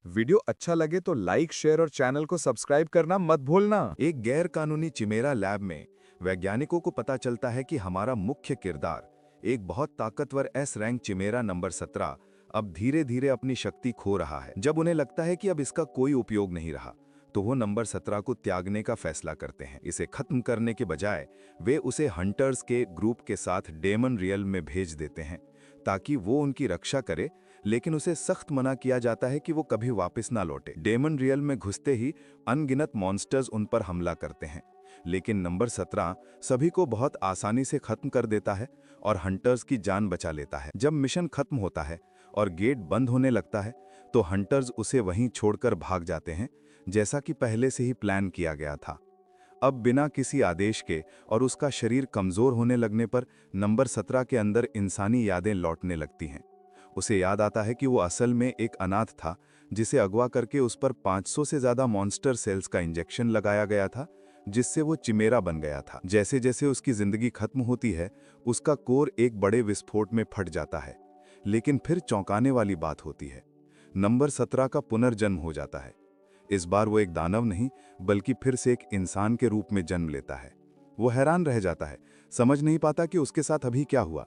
Video अच्छा लगे तो लाइक, शेयर और चैनल को सब्सक्राइब करना मत भूलना। एक गैर कानूनी चिमेरा लैब में वैज्ञानिकों को पता चलता है कि हमारा मुख्य किरदार, एक बहुत ताकतवर एस रैंक चिमेरा नंबर 17, अब धीरे धीरे अपनी शक्ति खो रहा है। जब उन्हें लगता है कि अब इसका कोई उपयोग नहीं रहा, तो वो नंबर 17 को त्यागने का फैसला करते हैं। इसे खत्म करने के बजाय वे उसे हंटर्स के ग्रुप के साथ डेमन रियल में भेज देते हैं ताकि वो उनकी रक्षा करे, लेकिन उसे सख्त मना किया जाता है कि वो कभी वापस ना लौटे। डेमन रियल में घुसते ही अनगिनत मॉन्स्टर्स उन पर हमला करते हैं, लेकिन नंबर 17 सभी को बहुत आसानी से खत्म कर देता है और हंटर्स की जान बचा लेता है। जब मिशन खत्म होता है और गेट बंद होने लगता है, तो हंटर्स उसे वहीं छोड़कर भाग जाते हैं, जैसा कि पहले से ही प्लान किया गया था। अब बिना किसी आदेश के और उसका शरीर कमजोर होने लगने पर नंबर 17 के अंदर इंसानी यादें लौटने लगती हैं। उसे याद आता है कि वो असल में एक अनाथ था, जिसे अगवा करके उस पर 500 से ज्यादा मॉन्स्टर सेल्स का इंजेक्शन लगाया गया था, जिससे वो चिमेरा बन गया था। जैसे जैसे उसकी जिंदगी खत्म होती है, उसका कोर एक बड़े विस्फोट में फट जाता है। लेकिन फिर चौंकाने वाली बात होती है, नंबर 17 का पुनर्जन्म हो जाता है। इस बार वो एक दानव नहीं, बल्कि फिर से एक इंसान के रूप में जन्म लेता है। वो हैरान रह जाता है, समझ नहीं पाता कि उसके साथ अभी क्या हुआ।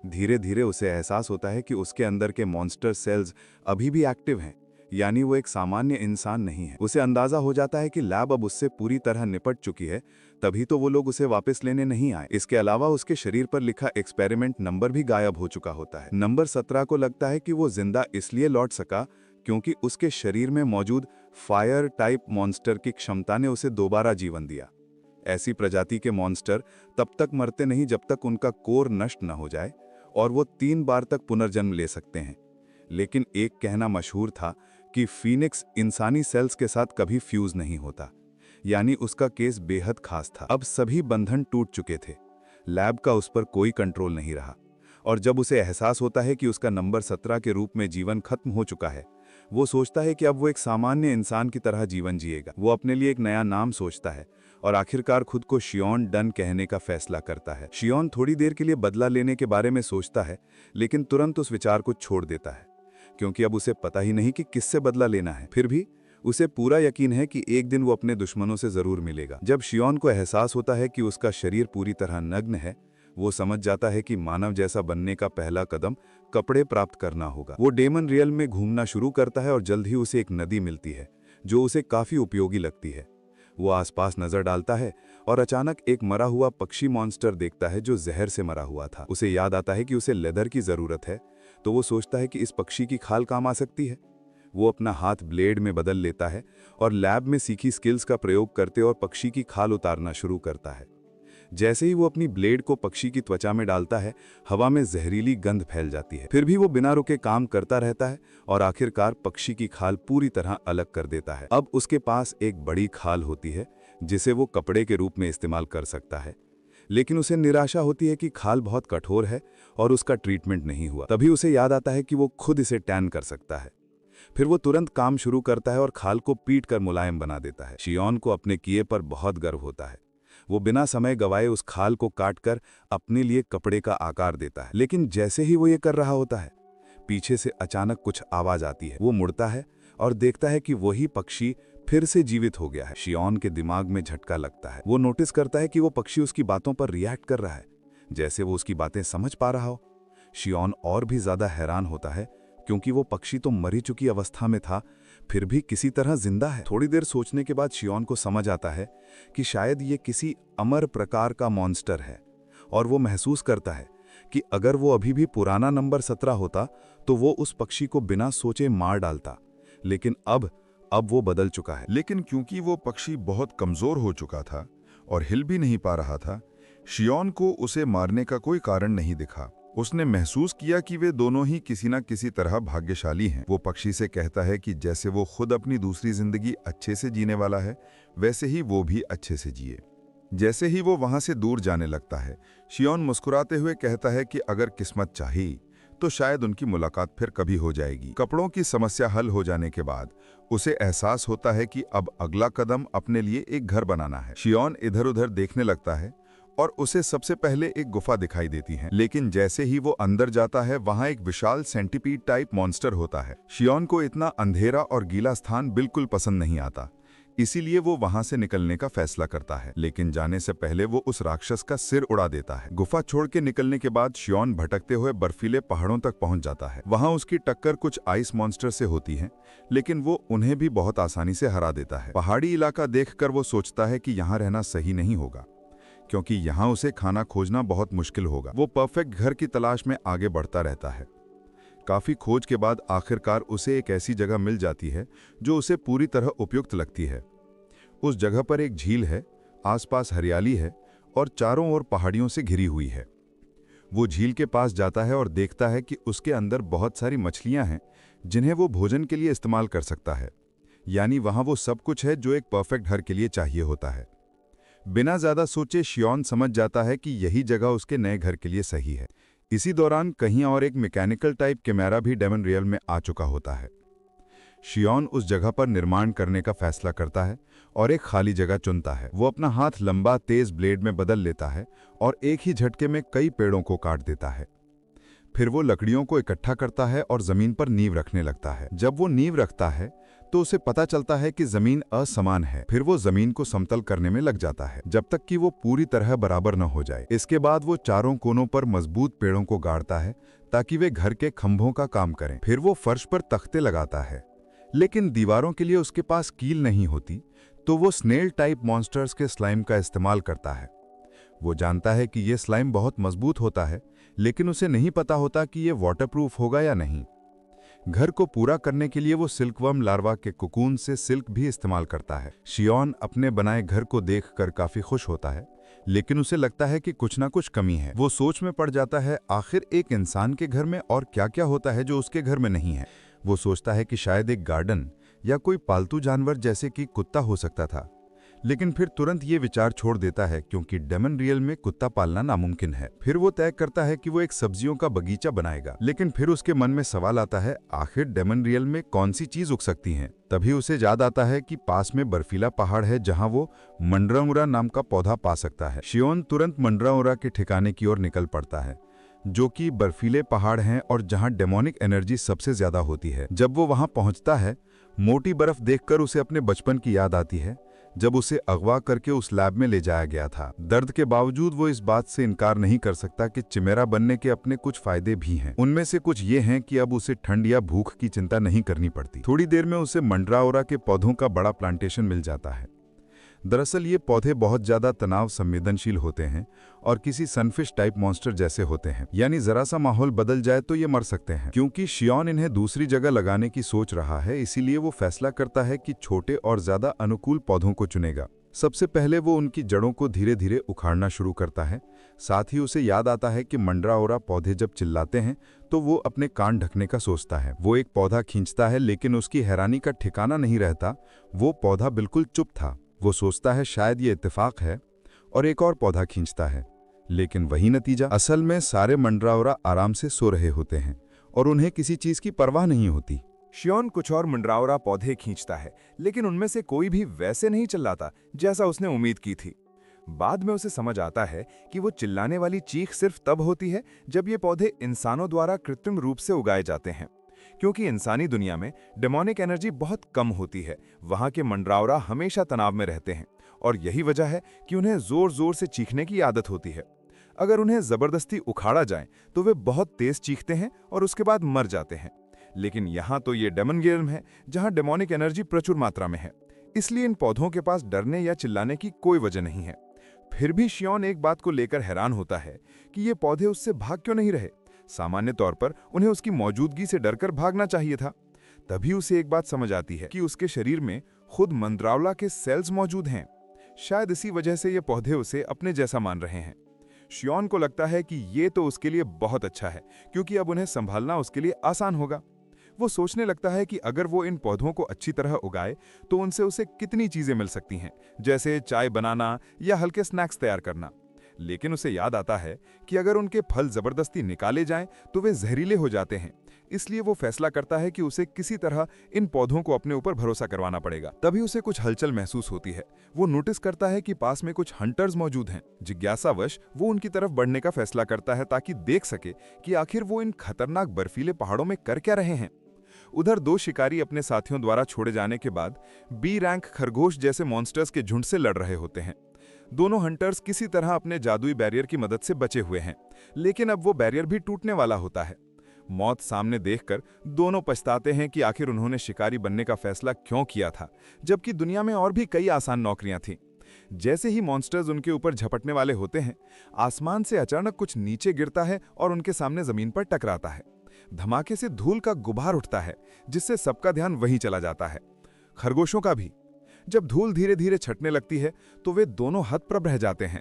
धीरे धीरे उसे एहसास होता है कि उसके अंदर के मॉन्स्टर सेल्स अभी भी एक्टिव हैं, यानी वो एक सामान्य इंसान नहीं है। उसे अंदाजा हो जाता है कि लैब अब उससे पूरी तरह निपट चुकी है, तभी तो वो लोग उसे वापस लेने नहीं आए। इसके अलावा उसके शरीर पर लिखा एक्सपेरिमेंट नंबर भी गायब हो चुका होता है। नंबर 17 को लगता है कि वो जिंदा इसलिए लौट सका क्योंकि उसके शरीर में मौजूद फायर टाइप मॉन्स्टर की क्षमता ने उसे दोबारा जीवन दिया। ऐसी प्रजाति के मॉन्स्टर तब तक मरते नहीं जब तक उनका कोर नष्ट न हो जाए, और वो 3 बार तक पुनर्जन्म ले सकते हैं। लेकिन एक कहना मशहूर था कि फीनिक्स इंसानी सेल्स के साथ कभी फ्यूज नहीं होता, यानी उसका केस बेहद खास था। अब सभी बंधन टूट चुके थे, लैब का उस पर कोई कंट्रोल नहीं रहा, और जब उसे एहसास होता है कि उसका नंबर 17 के रूप में जीवन खत्म हो चुका है, वो सोचता है कि अब वो एक सामान्य इंसान की तरह जीवन जिएगा। वो अपने लिए एक नया नाम सोचता है और आखिरकार खुद को शियोन डन कहने का फैसला करता है। शियोन थोड़ी देर के लिए बदला लेने के बारे में सोचता है, लेकिन तुरंत उस विचार को छोड़ देता है, क्योंकि अब उसे पता ही नहीं कि किससे बदला लेना है। फिर भी उसे पूरा यकीन है कि एक दिन वो अपने दुश्मनों से जरूर मिलेगा। जब शियोन को एहसास होता है कि उसका शरीर पूरी तरह नग्न है, वो समझ जाता है कि मानव जैसा बनने का पहला कदम कपड़े प्राप्त करना होगा। वो डेमन रियल में घूमना शुरू करता है और जल्द ही उसे एक नदी मिलती है, जो उसे काफी उपयोगी लगती है। वो आसपास नजर डालता है और अचानक एक मरा हुआ पक्षी मॉन्स्टर देखता है जो जहर से मरा हुआ था। उसे याद आता है कि उसे लेदर की जरूरत है, तो वो सोचता है कि इस पक्षी की खाल काम आ सकती है। वो अपना हाथ ब्लेड में बदल लेता है और लैब में सीखी स्किल्स का प्रयोग करते और पक्षी की खाल उतारना शुरू करता है। जैसे ही वो अपनी ब्लेड को पक्षी की त्वचा में डालता है, हवा में जहरीली गंध फैल जाती है। फिर भी वो बिना रुके काम करता रहता है और आखिरकार पक्षी की खाल पूरी तरह अलग कर देता है। अब उसके पास एक बड़ी खाल होती है, जिसे वो कपड़े के रूप में इस्तेमाल कर सकता है। लेकिन उसे निराशा होती है कि खाल बहुत कठोर है और उसका ट्रीटमेंट नहीं हुआ। तभी उसे याद आता है कि वो खुद इसे टैन कर सकता है। फिर वो तुरंत काम शुरू करता है और खाल को पीट कर मुलायम बना देता है। शियोन को अपने किए पर बहुत गर्व होता है। वो बिना समय गवाए उस खाल को काटकर अपने लिए कपड़े का आकार देता है। लेकिन जैसे ही वो ये कर रहा होता है, पीछे से अचानक कुछ आवाज आती है। वो मुड़ता है और देखता है कि वही पक्षी फिर से जीवित हो गया है। शियोन के दिमाग में झटका लगता है। वो नोटिस करता है कि वो पक्षी उसकी बातों पर रिएक्ट कर रहा है, जैसे वो उसकी बातें समझ पा रहा हो। शियोन और भी ज्यादा हैरान होता है, क्योंकि वो पक्षी तो मरी चुकी अवस्था में था, फिर भी किसी तरह जिंदा है। थोड़ी देर सोचने के बाद शियोन को समझ आता है कि शायद ये किसी अमर प्रकार का मॉन्स्टर है, और वो महसूस करता है कि अगर वो अभी भी पुराना नंबर 17 होता तो वो उस पक्षी को बिना सोचे मार डालता। लेकिन अब वो बदल चुका है। लेकिन क्योंकि वो पक्षी बहुत कमजोर हो चुका था और हिल भी नहीं पा रहा था, शियोन को उसे मारने का कोई कारण नहीं दिखा। उसने महसूस किया कि वे दोनों ही किसी न किसी तरह भाग्यशाली हैं। वो पक्षी से कहता है कि जैसे वो खुद अपनी दूसरी जिंदगी अच्छे से जीने वाला है, वैसे ही वो भी अच्छे से जिए। जैसे ही वो वहां से दूर जाने लगता है, शियोन मुस्कुराते हुए कहता है कि अगर किस्मत चाही तो शायद उनकी मुलाकात फिर कभी हो जाएगी। कपड़ों की समस्या हल हो जाने के बाद उसे एहसास होता है कि अब अगला कदम अपने लिए एक घर बनाना है। शियोन इधर उधर देखने लगता है और उसे सबसे पहले एक गुफा दिखाई देती है। लेकिन जैसे ही वो अंदर जाता है वहां एक विशाल सेंटीपीड टाइप मॉन्स्टर होता है। शियोन को इतना अंधेरा और गीला स्थान बिल्कुल पसंद नहीं आता, इसीलिए वो वहां से निकलने का फैसला करता है। लेकिन जाने से पहले वो उस राक्षस का सिर उड़ा देता है। गुफा छोड़ के निकलने के बाद शियोन भटकते हुए बर्फीले पहाड़ों तक पहुंच जाता है। वहां उसकी टक्कर कुछ आइस मॉन्स्टर से होती है, लेकिन वो उन्हें भी बहुत आसानी से हरा देता है। पहाड़ी इलाका देखकर वो सोचता है कि यहाँ रहना सही नहीं होगा, क्योंकि यहाँ उसे खाना खोजना बहुत मुश्किल होगा। वो परफेक्ट घर की तलाश में आगे बढ़ता रहता है। काफी खोज के बाद आखिरकार उसे एक ऐसी जगह मिल जाती है जो उसे पूरी तरह उपयुक्त लगती है। उस जगह पर एक झील है, आसपास हरियाली है और चारों ओर पहाड़ियों से घिरी हुई है। वो झील के पास जाता है और देखता है कि उसके अंदर बहुत सारी मछलियां हैं जिन्हें वो भोजन के लिए इस्तेमाल कर सकता है। यानी वहां वो सब कुछ है जो एक परफेक्ट घर के लिए चाहिए होता है। बिना ज्यादा सोचे शियोन समझ जाता है कि यही जगह उसके नए घर के लिए सही है। इसी दौरान कहीं और एक मैकेनिकल टाइप कैमरा भी डेमन रियल में आ चुका होता है। शियोन उस जगह पर निर्माण करने का फैसला करता है और एक खाली जगह चुनता है। वो अपना हाथ लंबा तेज ब्लेड में बदल लेता है और एक ही झटके में कई पेड़ों को काट देता है। फिर वो लकड़ियों को इकट्ठा करता है और जमीन पर नींव रखने लगता है। जब वो नींव रखता है तो उसे पता चलता है कि जमीन असमान है। फिर वो जमीन को समतल करने में लग जाता है जब तक कि वो पूरी तरह बराबर न हो जाए। इसके बाद वो चारों कोनों पर मजबूत पेड़ों को गाड़ता है ताकि वे घर के खंभों का काम करें। फिर वो फर्श पर तख्ते लगाता है, लेकिन दीवारों के लिए उसके पास कील नहीं होती, तो वो स्नेल टाइप मॉन्स्टर्स के स्लाइम का इस्तेमाल करता है। वो जानता है कि ये स्लाइम बहुत मजबूत होता है, लेकिन उसे नहीं पता होता कि ये वाटरप्रूफ होगा या नहीं। घर को पूरा करने के लिए वो सिल्कवर्म लार्वा के कोकून से सिल्क भी इस्तेमाल करता है। शियोन अपने बनाए घर को देखकर काफी खुश होता है, लेकिन उसे लगता है कि कुछ ना कुछ कमी है। वो सोच में पड़ जाता है, आखिर एक इंसान के घर में और क्या क्या होता है जो उसके घर में नहीं है। वो सोचता है कि शायद एक गार्डन या कोई पालतू जानवर जैसे कि कुत्ता हो सकता था, लेकिन फिर तुरंत ये विचार छोड़ देता है क्योंकि डेमन रियल में कुत्ता पालना नामुमकिन है। फिर वो तय करता है कि वो एक सब्जियों का बगीचा बनाएगा, लेकिन फिर उसके मन में सवाल आता है, आखिर डेमन रियल में कौन सी चीज उग सकती है। तभी उसे याद आता है कि पास में बर्फीला पहाड़ है जहाँ वो मंड्राउरा नाम का पौधा पा सकता है। शियोन तुरंत मंड्राउरा के ठिकाने की ओर निकल पड़ता है, जो कि बर्फीले पहाड़ हैं और जहां डेमोनिक एनर्जी सबसे ज्यादा होती है। जब वो वहां पहुंचता है, मोटी बर्फ देखकर उसे अपने बचपन की याद आती है, जब उसे अगवा करके उस लैब में ले जाया गया था। दर्द के बावजूद वो इस बात से इनकार नहीं कर सकता कि चिमेरा बनने के अपने कुछ फायदे भी हैं। उनमें से कुछ ये हैं कि अब उसे ठंड या भूख की चिंता नहीं करनी पड़ती। थोड़ी देर में उसे मंड्राउरा के पौधों का बड़ा प्लांटेशन मिल जाता है। दरअसल ये पौधे बहुत ज्यादा तनाव संवेदनशील होते हैं और किसी सनफिश टाइप मॉन्स्टर जैसे होते हैं, यानी जरा सा माहौल बदल जाए तो ये मर सकते हैं। क्योंकि शियोन इन्हें दूसरी जगह लगाने की सोच रहा है, इसीलिए वो फैसला करता है कि छोटे और ज्यादा अनुकूल पौधों को चुनेगा। सबसे पहले वो उनकी जड़ों को धीरे धीरे उखाड़ना शुरू करता है। साथ ही उसे याद आता है कि मंड्राउरा पौधे जब चिल्लाते हैं तो वो अपने कान ढकने का सोचता है। वो एक पौधा खींचता है, लेकिन उसकी हैरानी का ठिकाना नहीं रहता। वो पौधा बिल्कुल चुप था। वो सोचता है शायद ये इत्तेफाक है और एक और पौधा खींचता है, लेकिन वही नतीजा। असल में सारे मंड्राउरा आराम से सो रहे होते हैं और उन्हें किसी चीज की परवाह नहीं होती। शियोन कुछ और मंड्राउरा पौधे खींचता है, लेकिन उनमें से कोई भी वैसे नहीं चिल्लाता जैसा उसने उम्मीद की थी। बाद में उसे समझ आता है कि वो चिल्लाने वाली चीख सिर्फ तब होती है जब ये पौधे इंसानों द्वारा कृत्रिम रूप से उगाए जाते हैं। क्योंकि इंसानी दुनिया में डेमोनिक एनर्जी बहुत कम होती है, वहां के मंड्राउरा हमेशा तनाव में रहते हैं और यही वजह है कि उन्हें जोर जोर से चीखने की आदत होती है। अगर उन्हें जबरदस्ती उखाड़ा जाए तो वे बहुत तेज चीखते हैं और उसके बाद मर जाते हैं। लेकिन यहाँ तो ये डेमन रियल्म है जहाँ डेमोनिक एनर्जी प्रचुर मात्रा में है, इसलिए इन पौधों के पास डरने या चिल्लाने की कोई वजह नहीं है। फिर भी शियोन एक बात को लेकर हैरान होता है कि ये पौधे उससे भाग क्यों नहीं रहे। सामान्य तौर पर उन्हें उसकी मौजूदगी से डरकर भागना चाहिए था। तभी उसे एक बात समझ आती है कि उसके शरीर में खुद मंड्राउरा के सेल्स मौजूद हैं। शायद इसी वजह से ये पौधे उसे अपने जैसा मान रहे हैं। शियोन को लगता है कि ये तो उसके लिए बहुत अच्छा है, क्योंकि अब उन्हें संभालना उसके लिए आसान होगा। वो सोचने लगता है कि अगर वो इन पौधों को अच्छी तरह उगाए तो उनसे उसे कितनी चीजें मिल सकती हैं, जैसे चाय बनाना या हल्के स्नैक्स तैयार करना। लेकिन उसे याद आता है कि अगर उनके फल जबरदस्ती निकाले जाएं तो वे जहरीले हो जाते हैं, इसलिए वो फैसला करता है कि उसे किसी तरह इन पौधों को अपने ऊपर भरोसा करवाना पड़ेगा। तभी उसे कुछ हलचल महसूस होती है। वो नोटिस करता है कि पास में कुछ हंटर्स मौजूद हैं। जिज्ञासावश वो उनकी तरफ बढ़ने का फैसला करता है ताकि देख सके कि आखिर वो इन खतरनाक बर्फीले पहाड़ों में कर क्या रहे हैं। उधर दो शिकारी अपने साथियों द्वारा छोड़े जाने के बाद बी रैंक खरगोश जैसे मॉन्स्टर्स के झुंड से लड़ रहे होते हैं। दोनों हंटर्स किसी तरह अपने जादुई बैरियर की मदद से बचे हुए हैं, लेकिन अब वो बैरियर भी टूटने वाला होता है। मौत सामने देखकर दोनों पछताते हैं कि आखिर उन्होंने शिकारी बनने का फैसला क्यों किया था, जबकि दुनिया में और भी कई आसान नौकरियां थीं। जैसे ही मॉन्स्टर्स उनके ऊपर झपटने वाले होते हैं, आसमान से अचानक कुछ नीचे गिरता है और उनके सामने जमीन पर टकराता है। धमाके से धूल का गुबार उठता है, जिससे सबका ध्यान वहीं चला जाता है, खरगोशों का भी। जब धूल धीरे धीरे छटने लगती है तो वे दोनों हतप्रभ रह जाते हैं,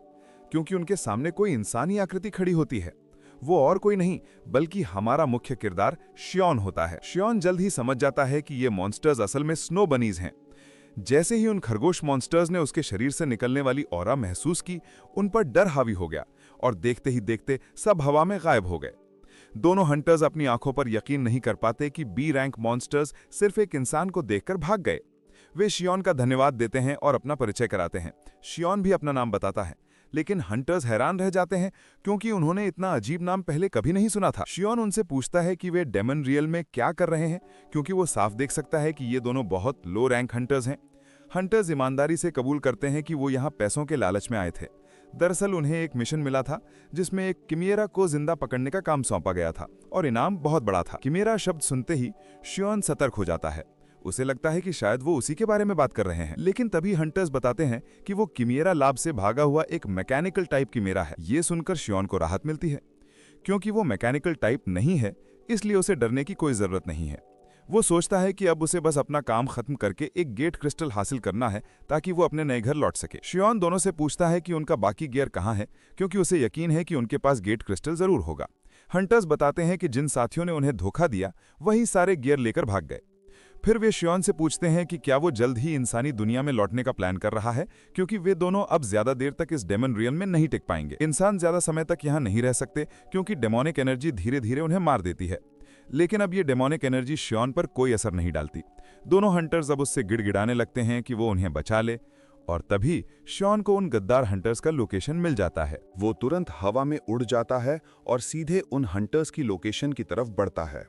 क्योंकि उनके सामने कोई इंसानी आकृति खड़ी होती है। वो और कोई नहीं बल्कि हमारा मुख्य किरदार श्योन होता है। श्योन जल्द ही समझ जाता है कि ये मॉन्स्टर्स असल में स्नो बनीज हैं। जैसे ही उन खरगोश मॉन्स्टर्स ने उसके शरीर से निकलने वाली ऑरा महसूस की, उन पर डर हावी हो गया और देखते ही देखते सब हवा में गायब हो गए। दोनों हंटर्स अपनी आंखों पर यकीन नहीं कर पाते कि बी रैंक मॉन्स्टर्स सिर्फ एक इंसान को देखकर भाग गए। वे शियोन का धन्यवाद देते हैं और अपना परिचय कराते हैं। शियोन भी अपना नाम बताता है, लेकिन हंटर्स हैरान रह जाते हैं क्योंकि उन्होंने इतना अजीब नाम पहले कभी नहीं सुना था। शियोन उनसे पूछता है कि वे डेमन रियल में क्या कर रहे हैं, क्योंकि वो साफ देख सकता है कि ये दोनों बहुत लो रैंक हंटर्स हैं। हंटर्स ईमानदारी से कबूल करते हैं कि वो यहाँ पैसों के लालच में आए थे। दरअसल उन्हें एक मिशन मिला था जिसमें एक किमेरा को जिंदा पकड़ने का काम सौंपा गया था और इनाम बहुत बड़ा था। किमेरा शब्द सुनते ही शियोन सतर्क हो जाता है। उसे लगता है कि शायद वो उसी के बारे में बात कर रहे हैं, लेकिन तभी हंटर्स बताते हैं कि वो किमेरा लैब से भागा हुआ एक मैकेनिकल टाइप किमेरा है। ये सुनकर शियोन को राहत मिलती है, क्योंकि वो मैकेनिकल टाइप नहीं है, इसलिए उसे डरने की कोई जरूरत नहीं है। वो सोचता है कि अब उसे बस अपना काम खत्म करके एक गेट क्रिस्टल हासिल करना है ताकि वो अपने नए घर लौट सके। शियोन दोनों से पूछता है कि उनका बाकी गियर कहाँ है, क्योंकि उसे यकीन है कि उनके पास गेट क्रिस्टल जरूर होगा। हंटर्स बताते हैं कि जिन साथियों ने उन्हें धोखा दिया वही सारे गियर लेकर भाग गए। फिर वे शियोन से पूछते हैं कि क्या वो जल्द ही इंसानी दुनिया में लौटने का प्लान कर रहा है, क्योंकि वे दोनों अब ज्यादा देर तक इस डेमन रियल में नहीं टिक पाएंगे। इंसान ज्यादा समय तक यहाँ नहीं रह सकते क्योंकि डेमोनिक एनर्जी धीरे धीरे उन्हें मार देती है। लेकिन अब ये डेमोनिक एनर्जी शियोन पर कोई असर नहीं डालती। दोनों हंटर्स अब उससे गिड़गिड़ाने लगते हैं कि वो उन्हें बचा ले, और तभी शियोन को उन गद्दार हंटर्स का लोकेशन मिल जाता है। वो तुरंत हवा में उड़ जाता है और सीधे उन हंटर्स की लोकेशन की तरफ बढ़ता है।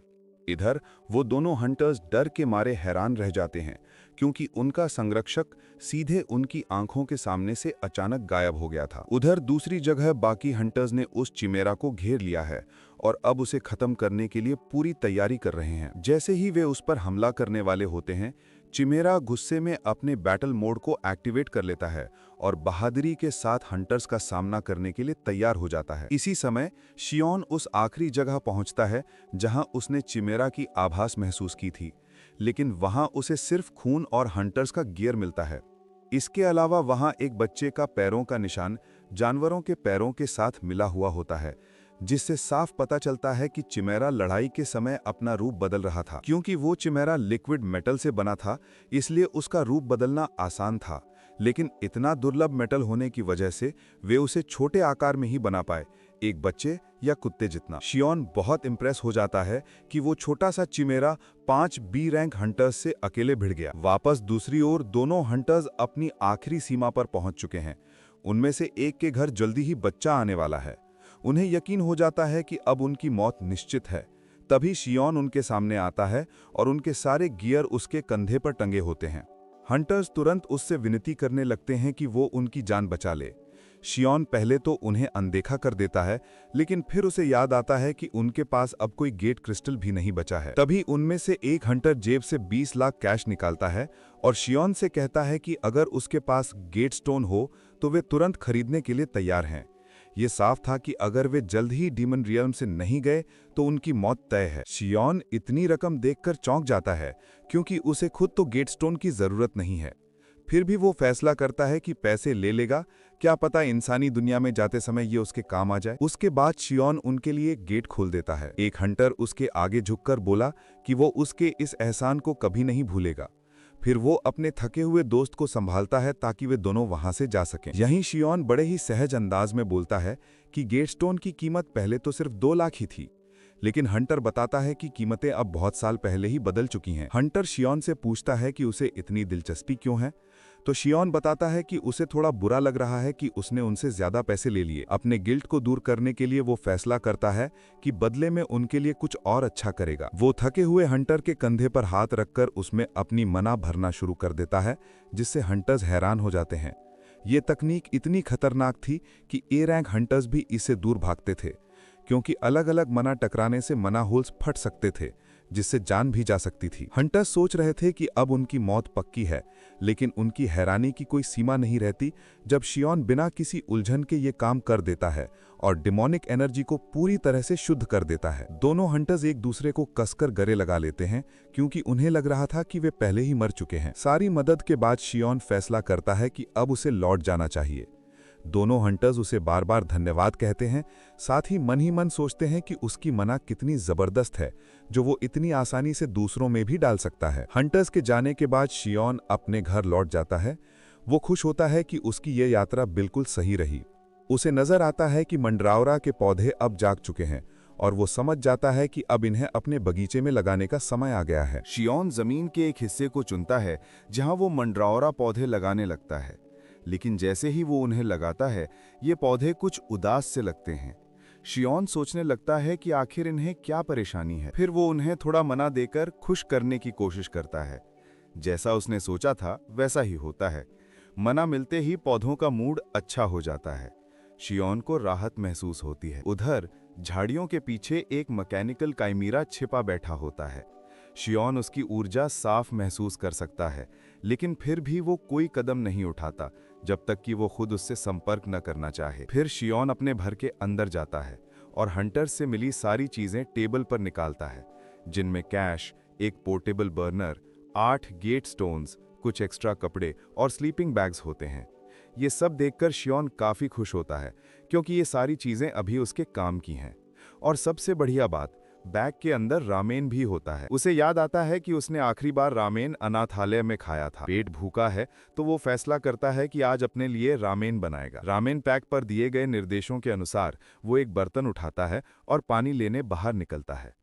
इधर वो दोनों हंटर्स डर के मारे हैरान रह जाते हैं, क्योंकि उनका संरक्षक सीधे उनकी आंखों के सामने से अचानक गायब हो गया था। उधर दूसरी जगह बाकी हंटर्स ने उस चिमेरा को घेर लिया है और अब उसे खत्म करने के लिए पूरी तैयारी कर रहे हैं। जैसे ही वे उस पर हमला करने वाले होते हैं, चिमेरा गुस्से में अपने बैटल मोड को एक्टिवेट कर लेता है और बहादुरी के साथ हंटर्स का सामना करने के लिए तैयार हो जाता है। इसी समय शियोन उस आखिरी जगह पहुंचता है जहां उसने चिमेरा की आभास महसूस की थी, लेकिन वहां उसे सिर्फ खून और हंटर्स का गियर मिलता है। इसके अलावा वहां एक बच्चे का पैरों का निशान जानवरों के पैरों के साथ मिला हुआ होता है, जिससे साफ पता चलता है कि चिमेरा लड़ाई के समय अपना रूप बदल रहा था। क्योंकि वो चिमेरा लिक्विड मेटल से बना था, इसलिए उसका रूप बदलना आसान था, लेकिन इतना दुर्लभ मेटल होने की वजह से वे उसे छोटे आकार में ही बना पाए, एक बच्चे या कुत्ते जितना। शियोन बहुत इंप्रेस हो जाता है कि वो छोटा सा चिमेरा 5 बी रैंक हंटर्स से अकेले भिड़ गया। वापस दूसरी ओर दोनों हंटर्स अपनी आखिरी सीमा पर पहुंच चुके हैं। उनमें से एक के घर जल्दी ही बच्चा आने वाला है। उन्हें यकीन हो जाता है कि अब उनकी मौत निश्चित है। तभी शियोन उनके सामने आता है और उनके सारे गियर उसके कंधे पर टंगे होते हैं। हंटर्स तुरंत उससे विनती करने लगते हैं कि वो उनकी जान बचा ले। शियोन पहले तो उन्हें अनदेखा कर देता है, लेकिन फिर उसे याद आता है कि उनके पास अब कोई गेट क्रिस्टल भी नहीं बचा है। तभी उनमें से एक हंटर जेब से 20 लाख कैश निकालता है और शियोन से कहता है कि अगर उसके पास गेट स्टोन हो तो वे तुरंत खरीदने के लिए तैयार हैं। ये साफ था कि अगर वे जल्द ही डीमन रियल्म से नहीं गए तो उनकी मौत तय है। शियोन इतनी रकम देखकर चौंक जाता है, क्योंकि उसे खुद तो गेट स्टोन की जरूरत नहीं है। फिर भी वो फैसला करता है कि पैसे ले लेगा, क्या पता इंसानी दुनिया में जाते समय ये उसके काम आ जाए। उसके बाद शियोन उनके लिए गेट खोल देता है। एक हंटर उसके आगे झुककर बोला कि वो उसके इस एहसान को कभी नहीं भूलेगा। फिर वो अपने थके हुए दोस्त को संभालता है ताकि वे दोनों वहां से जा सकें। यहीं शियोन बड़े ही सहज अंदाज में बोलता है कि गेटस्टोन की कीमत पहले तो सिर्फ 2 लाख ही थी, लेकिन हंटर बताता है कि कीमतें अब बहुत साल पहले ही बदल चुकी हैं। हंटर शियोन से पूछता है कि उसे इतनी दिलचस्पी क्यों है, तो शियोन बताता है कि उसे थोड़ा बुरा लग रहा है कि उसने उनसे ज्यादा पैसे ले लिए। अपने गिल्ट को दूर करने के लिए वो फैसला करता है कि बदले में उनके लिए कुछ और अच्छा करेगा। वो थके हुए हंटर के कंधे पर हाथ रखकर उसमें अपनी मना भरना शुरू कर देता है, जिससे हंटर्स हैरान हो जाते हैं। ये तकनीक इतनी खतरनाक थी कि ए रैंक हंटर्स भी इससे दूर भागते थे, क्योंकि अलग अलग मना टकराने से मना होल्स फट सकते थे, जिससे जान भी जा सकती थी। हंटर्स सोच रहे थे कि अब उनकी मौत पक्की है, लेकिन उनकी हैरानी की कोई सीमा नहीं रहती जब शियोन बिना किसी उलझन के ये काम कर देता है और डिमोनिक एनर्जी को पूरी तरह से शुद्ध कर देता है। दोनों हंटर्स एक दूसरे को कसकर गले लगा लेते हैं, क्योंकि उन्हें लग रहा था कि वे पहले ही मर चुके हैं। सारी मदद के बाद शियोन फैसला करता है कि अब उसे लौट जाना चाहिए। दोनों हंटर्स उसे बार बार धन्यवाद कहते हैं, साथ ही मन सोचते हैं कि उसकी मना कितनी जबरदस्त है जो वो इतनी आसानी से दूसरों में भी डाल सकता है। हंटर्स के जाने के बाद शियोन अपने घर लौट जाता है। वो खुश होता है कि उसकी ये यात्रा बिल्कुल सही रही। उसे नजर आता है कि मंड्रावरा के पौधे अब जाग चुके हैं और वो समझ जाता है कि अब इन्हें अपने बगीचे में लगाने का समय आ गया है। शियोन जमीन के एक हिस्से को चुनता है जहां वो मंड्रावरा पौधे लगाने लगता है, लेकिन जैसे ही वो उन्हें लगाता है ये पौधे कुछ उदास से लगते हैं। शियोन सोचने लगता है कि आखिर इन्हें क्या परेशानी है। फिर वो उन्हें थोड़ा मना देकर खुश करने की कोशिश करता है। जैसा उसने सोचा था वैसा ही होता है। मना मिलते ही पौधों का मूड अच्छा हो जाता है। शियोन को राहत महसूस होती है। उधर झाड़ियों के पीछे एक मैकेनिकल काइमीरा छिपा बैठा होता है। शियोन उसकी ऊर्जा साफ महसूस कर सकता है, लेकिन फिर भी वो कोई कदम नहीं उठाता जब तक कि वो खुद उससे संपर्क न करना चाहे। फिर शियोन अपने घर के अंदर जाता है और हंटर से मिली सारी चीजें टेबल पर निकालता है, जिनमें कैश, एक पोर्टेबल बर्नर, 8 गेट स्टोन्स, कुछ एक्स्ट्रा कपड़े और स्लीपिंग बैग्स होते हैं। ये सब देखकर शियोन काफी खुश होता है, क्योंकि ये सारी चीजें अभी उसके काम की हैं। और सबसे बढ़िया बात, बैग के अंदर रामेन भी होता है। उसे याद आता है कि उसने आखिरी बार रामेन अनाथालय में खाया था। पेट भूखा है तो वो फैसला करता है कि आज अपने लिए रामेन बनाएगा। रामेन पैक पर दिए गए निर्देशों के अनुसार वो एक बर्तन उठाता है और पानी लेने बाहर निकलता है।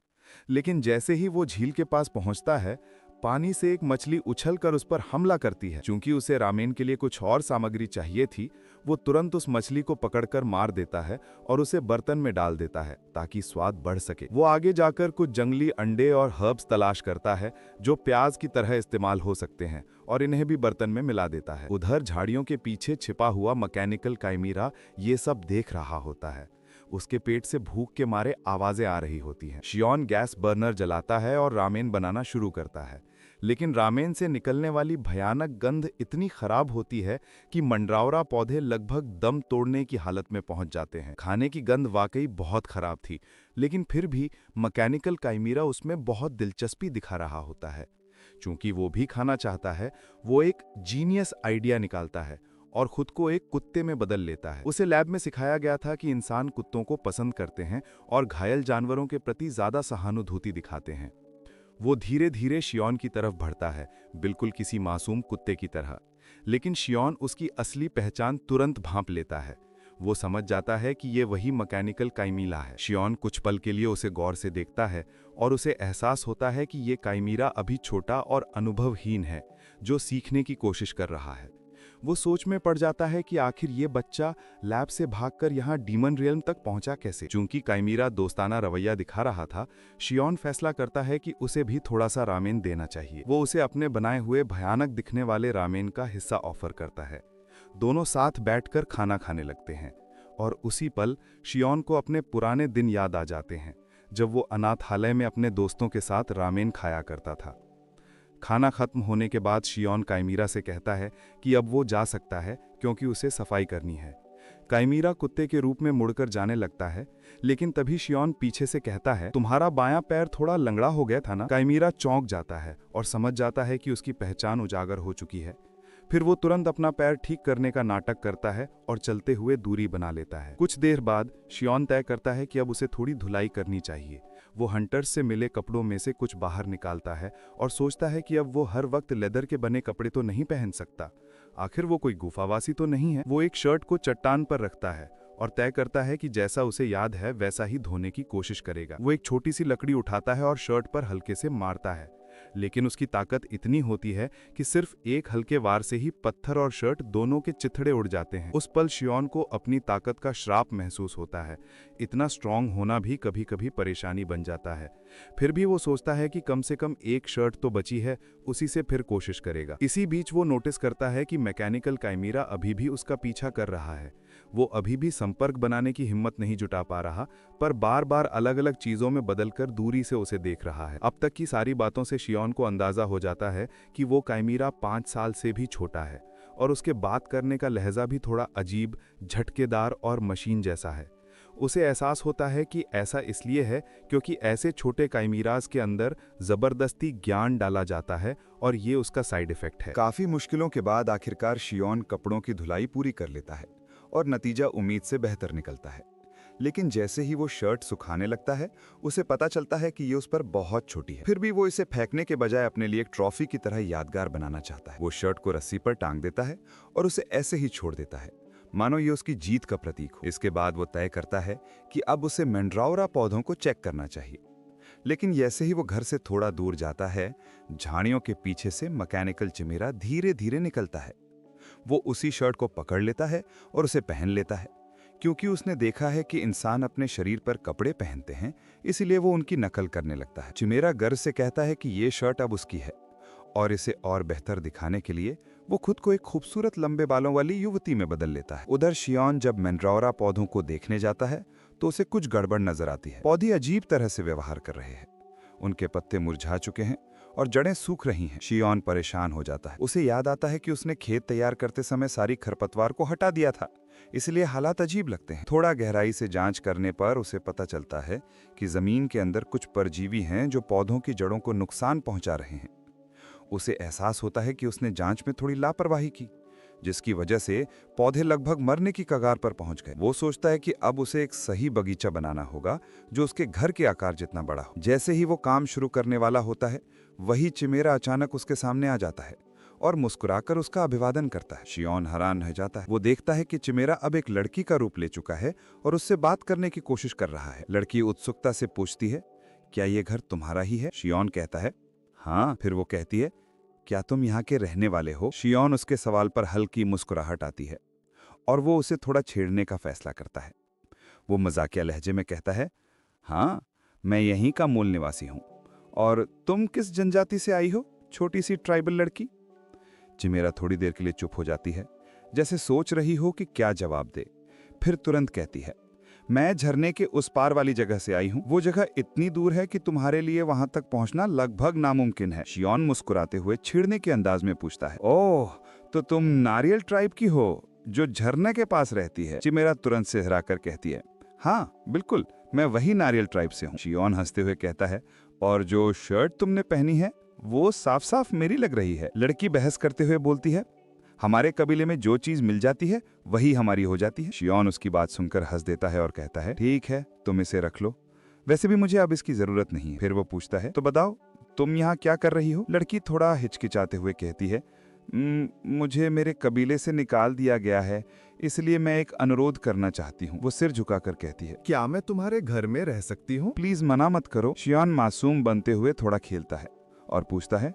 लेकिन जैसे ही वो झील के पास पहुंचता है, पानी से एक मछली उछलकर उस पर हमला करती है। चूंकि उसे रामेन के लिए कुछ और सामग्री चाहिए थी, वो तुरंत उस मछली को पकड़कर मार देता है और उसे बर्तन में डाल देता है ताकि स्वाद बढ़ सके। वो आगे जाकर कुछ जंगली अंडे और हर्ब्स तलाश करता है जो प्याज की तरह इस्तेमाल हो सकते हैं, और इन्हें भी बर्तन में मिला देता है। उधर झाड़ियों के पीछे छिपा हुआ मैकेनिकल काइमीरा ये सब देख रहा होता है। उसके पेट से भूख के मारे आवाजें आ रही होती हैं। शियोन गैस बर्नर जलाता है और रामेन बनाना शुरू करता है, लेकिन रामेन से निकलने वाली भयानक गंध इतनी खराब होती है कि मंड्रावरा पौधे लगभग दम तोड़ने की हालत में पहुंच जाते हैं। खाने की गंध वाकई बहुत खराब थी, लेकिन फिर भी मैकेनिकल काइमीरा उसमें बहुत दिलचस्पी दिखा रहा होता है। चूंकि वो भी खाना चाहता है, वो एक जीनियस आइडिया निकालता है और खुद को एक कुत्ते में बदल लेता है। उसे लैब में सिखाया गया था कि इंसान कुत्तों को पसंद करते हैं और घायल जानवरों के प्रति ज्यादा सहानुभूति दिखाते हैं। वो धीरे धीरे शियोन की तरफ बढ़ता है, बिल्कुल किसी मासूम कुत्ते की तरह। लेकिन शियोन उसकी असली पहचान तुरंत भांप लेता है। वो समझ जाता है कि ये वही मैकेनिकल काइमीरा है। शियोन कुछ पल के लिए उसे गौर से देखता है और उसे एहसास होता है कि ये काइमीरा अभी छोटा और अनुभवहीन है, जो सीखने की कोशिश कर रहा है। वो सोच में पड़ जाता है कि आखिर ये बच्चा लैब से भागकर यहाँ डीमन रियल्म तक पहुंचा कैसे। चूंकि काइमीरा दोस्ताना रवैया दिखा रहा था, शियोन फैसला करता है कि उसे भी थोड़ा सा रामेन देना चाहिए। वो उसे अपने बनाए हुए भयानक दिखने वाले रामेन का हिस्सा ऑफर करता है। दोनों साथ बैठकर खाना खाने लगते हैं और उसी पल शियोन को अपने पुराने दिन याद आ जाते हैं, जब वो अनाथालय में अपने दोस्तों के साथ रामेन खाया करता था। खाना खत्म होने के बाद शियोन काइमीरा से कहता है कि अब वो जा सकता है, क्योंकि उसे सफाई करनी है। काइमीरा कुत्ते के रूप में मुड़कर जाने लगता है, लेकिन तभी शियोन पीछे से कहता है, तुम्हारा बायां पैर थोड़ा लंगड़ा हो गया था ना। काइमीरा चौंक जाता है और समझ जाता है कि उसकी पहचान उजागर हो चुकी है। फिर वो तुरंत अपना पैर ठीक करने का नाटक करता है और चलते हुए दूरी बना लेता है। कुछ देर बाद शियोन तय करता है कि अब उसे थोड़ी धुलाई करनी चाहिए। वो हंटर्स से मिले कपड़ों में से कुछ बाहर निकालता है और सोचता है कि अब वो हर वक्त लेदर के बने कपड़े तो नहीं पहन सकता। आखिर वो कोई गुफावासी तो नहीं है। वो एक शर्ट को चट्टान पर रखता है और तय करता है कि जैसा उसे याद है वैसा ही धोने की कोशिश करेगा। वो एक छोटी सी लकड़ी उठाता है और शर्ट पर हल्के से मारता है, लेकिन उसकी ताकत इतनी होती है कि सिर्फ एक हल्के वार से ही पत्थर और शर्ट दोनों के चिथड़े उड़ जाते हैं। उस पल शियोन को अपनी ताकत का श्राप महसूस होता है। इतना स्ट्रांग होना भी कभी कभी परेशानी बन जाता है। फिर भी वो सोचता है कि कम से कम एक शर्ट तो बची है, उसी से फिर कोशिश करेगा। इसी बीच वो नोटिस करता है कि मैकेनिकल काइमेरा अभी भी उसका पीछा कर रहा है। वो अभी भी संपर्क बनाने की हिम्मत नहीं जुटा पा रहा, पर बार बार अलग अलग चीजों में बदलकर दूरी से उसे देख रहा है। अब तक की सारी बातों से शियोन को अंदाजा हो जाता है कि वो काइमेरा 5 साल से भी छोटा है, और उसके बात करने का लहजा भी थोड़ा अजीब, झटकेदार और मशीन जैसा है। उसे एहसास होता है कि ऐसा इसलिए है क्योंकि ऐसे छोटे काइमेरास के अंदर जबरदस्ती ज्ञान डाला जाता है, और ये उसका साइड इफेक्ट है। काफी मुश्किलों के बाद आखिरकार शियोन कपड़ों की धुलाई पूरी कर लेता है और नतीजा उम्मीद से बेहतर निकलता है। लेकिन जैसे ही वो शर्ट सुखाने लगता है, उसे पता चलता है कि ये उस पर बहुत छोटी है। फिर भी वो इसे फेंकने के बजाय अपने लिए एक ट्रॉफी की तरह यादगार बनाना चाहता है। वो शर्ट को रस्सी पर टांग देता है और उसे ऐसे ही छोड़ देता है, मानो ये उसकी जीत का प्रतीक हो। इसके बाद वो तय करता है कि अब उसे मंड्राओरा पौधों को चेक करना चाहिए। लेकिन जैसे ही वो घर से थोड़ा दूर जाता है, झाड़ियों के पीछे से मैकेनिकल चिमेरा धीरे धीरे निकलता है। वो उसी शर्ट को पकड़ लेता है और उसे पहन लेता है। क्योंकि उसने देखा है कि इंसान अपने शरीर पर कपड़े पहनते हैं, इसलिए वो उनकी नकल करने लगता है। चिमेरा गर्व से कहता है कि ये शर्ट अब उसकी है, और इसे और बेहतर दिखाने के लिए वो खुद को एक खूबसूरत लंबे बालों वाली युवती में बदल लेता है। उधर शियोन जब मंड्राओरा पौधों को देखने जाता है तो उसे कुछ गड़बड़ नजर आती है। पौधे अजीब तरह से व्यवहार कर रहे हैं। उनके पत्ते मुरझा चुके हैं और जड़ें सूख रही हैं। शियोन परेशान हो जाता है। उसे याद आता है कि उसने खेत तैयार करते समय सारी खरपतवार को हटा दिया था, इसलिए हालात अजीब लगते हैं। थोड़ा गहराई से जांच करने पर उसे पता चलता है कि जमीन के अंदर कुछ परजीवी हैं जो पौधों की जड़ों को नुकसान पहुंचा रहे हैं। उसे एहसास होता है कि उसने जांच में थोड़ी लापरवाही की, जिसकी वजह से पौधे लगभग मरने की कगार पर पहुंच गए। वो सोचता है कि अब उसे एक सही बगीचा बनाना होगा जो उसके घर के आकार जितना बड़ा हो। जैसे ही वो काम शुरू करने वाला होता है, वही चिमेरा अचानक उसके सामने आ जाता है और मुस्कुराकर उसका अभिवादन करता है। शियोन हैरान रह जाता है। वो देखता है कि चिमेरा अब एक लड़की का रूप ले चुका है और उससे बात करने की कोशिश कर रहा है। लड़की उत्सुकता से पूछती है, क्या ये घर तुम्हारा ही है? शियोन कहता है, हाँ। फिर वो कहती है, क्या तुम यहाँ के रहने वाले हो? शियोन उसके सवाल पर हल्की मुस्कुराहट आती है और वो उसे थोड़ा छेड़ने का फैसला करता है। वो मजाकिया लहजे में कहता है, हाँ, मैं यहीं का मूल निवासी हूँ। और तुम किस जनजाति से आई हो, छोटी सी ट्राइबल लड़की? चिमेरा थोड़ी देर के लिए चुप हो जाती है, जैसे सोच रही हो कि क्या जवाब दे। फिर तुरंत कहती है, मैं झरने के उस पार वाली जगह से आई हूँ। वो जगह इतनी दूर है कि तुम्हारे लिए वहां तक पहुंचना लगभग नामुमकिन है। शियोन मुस्कुराते हुए छेड़ने के अंदाज में पूछता है, ओह, तो तुम नारियल ट्राइब की हो जो झरने के पास रहती है? चिमेरा तुरंत सिहराकर कहती है, हाँ बिल्कुल, मैं वही नारियल ट्राइब से हूँ। शियोन हंसते हुए कहता है, और जो शर्ट तुमने पहनी है वो साफ साफ मेरी लग रही है। लड़की बहस करते हुए बोलती है, हमारे कबीले में जो चीज मिल जाती है वही हमारी हो जाती है। शियोन उसकी बात सुनकर हंस देता है और कहता है, ठीक है, तुम इसे रख लो, वैसे भी मुझे अब इसकी जरूरत नहीं है। फिर वो पूछता है, तो बताओ तुम यहाँ क्या कर रही हो? लड़की थोड़ा हिचकिचाते हुए कहती है, मुझे मेरे कबीले से निकाल दिया गया है, इसलिए मैं एक अनुरोध करना चाहती हूँ। वो सिर झुकाकर कहती है, क्या मैं तुम्हारे घर में रह सकती हूँ? प्लीज मना मत करो। शियोन मासूम बनते हुए थोड़ा खेलता है और पूछता है,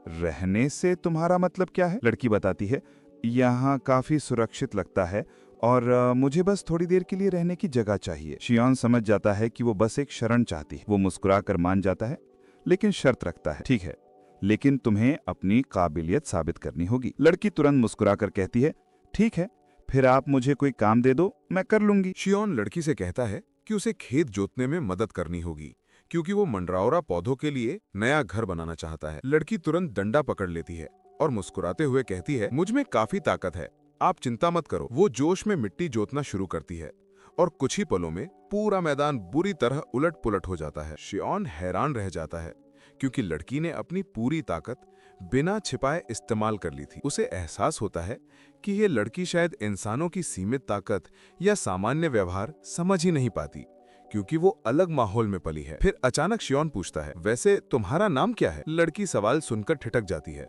रहने से तुम्हारा मतलब क्या है? लड़की बताती है, यहाँ काफी सुरक्षित लगता है और मुझे बस थोड़ी देर के लिए रहने की जगह चाहिए। शियोन समझ जाता है कि वो बस एक शरण चाहती है। वो मुस्कुराकर मान जाता है, लेकिन शर्त रखता है, ठीक है, लेकिन तुम्हें अपनी काबिलियत साबित करनी होगी। लड़की तुरंत मुस्कुराकर कहती है, ठीक है, फिर आप मुझे कोई काम दे दो, मैं कर लूंगी। शियोन लड़की से कहता है कि उसे खेत जोतने में मदद करनी होगी, क्योंकि वो मंड्राओरा पौधों के लिए नया घर बनाना चाहता है। लड़की तुरंत डंडा पकड़ लेती है और मुस्कुराते हुए कहती है, मुझ में काफी ताकत है, आप चिंता मत करो। वो जोश में मिट्टी जोतना शुरू करती है और कुछ ही पलों में पूरा मैदान बुरी तरह उलट पुलट हो जाता है। शियोन हैरान रह जाता है, क्योंकि लड़की ने अपनी पूरी ताकत बिना छिपाए इस्तेमाल कर ली थी। उसे एहसास होता है कि ये लड़की शायद इंसानों की सीमित ताकत या सामान्य व्यवहार समझ ही नहीं पाती, क्योंकि वो अलग माहौल में पली है। फिर अचानक शियोन पूछता है, वैसे तुम्हारा नाम क्या है? लड़की सवाल सुनकर ठिठक जाती है।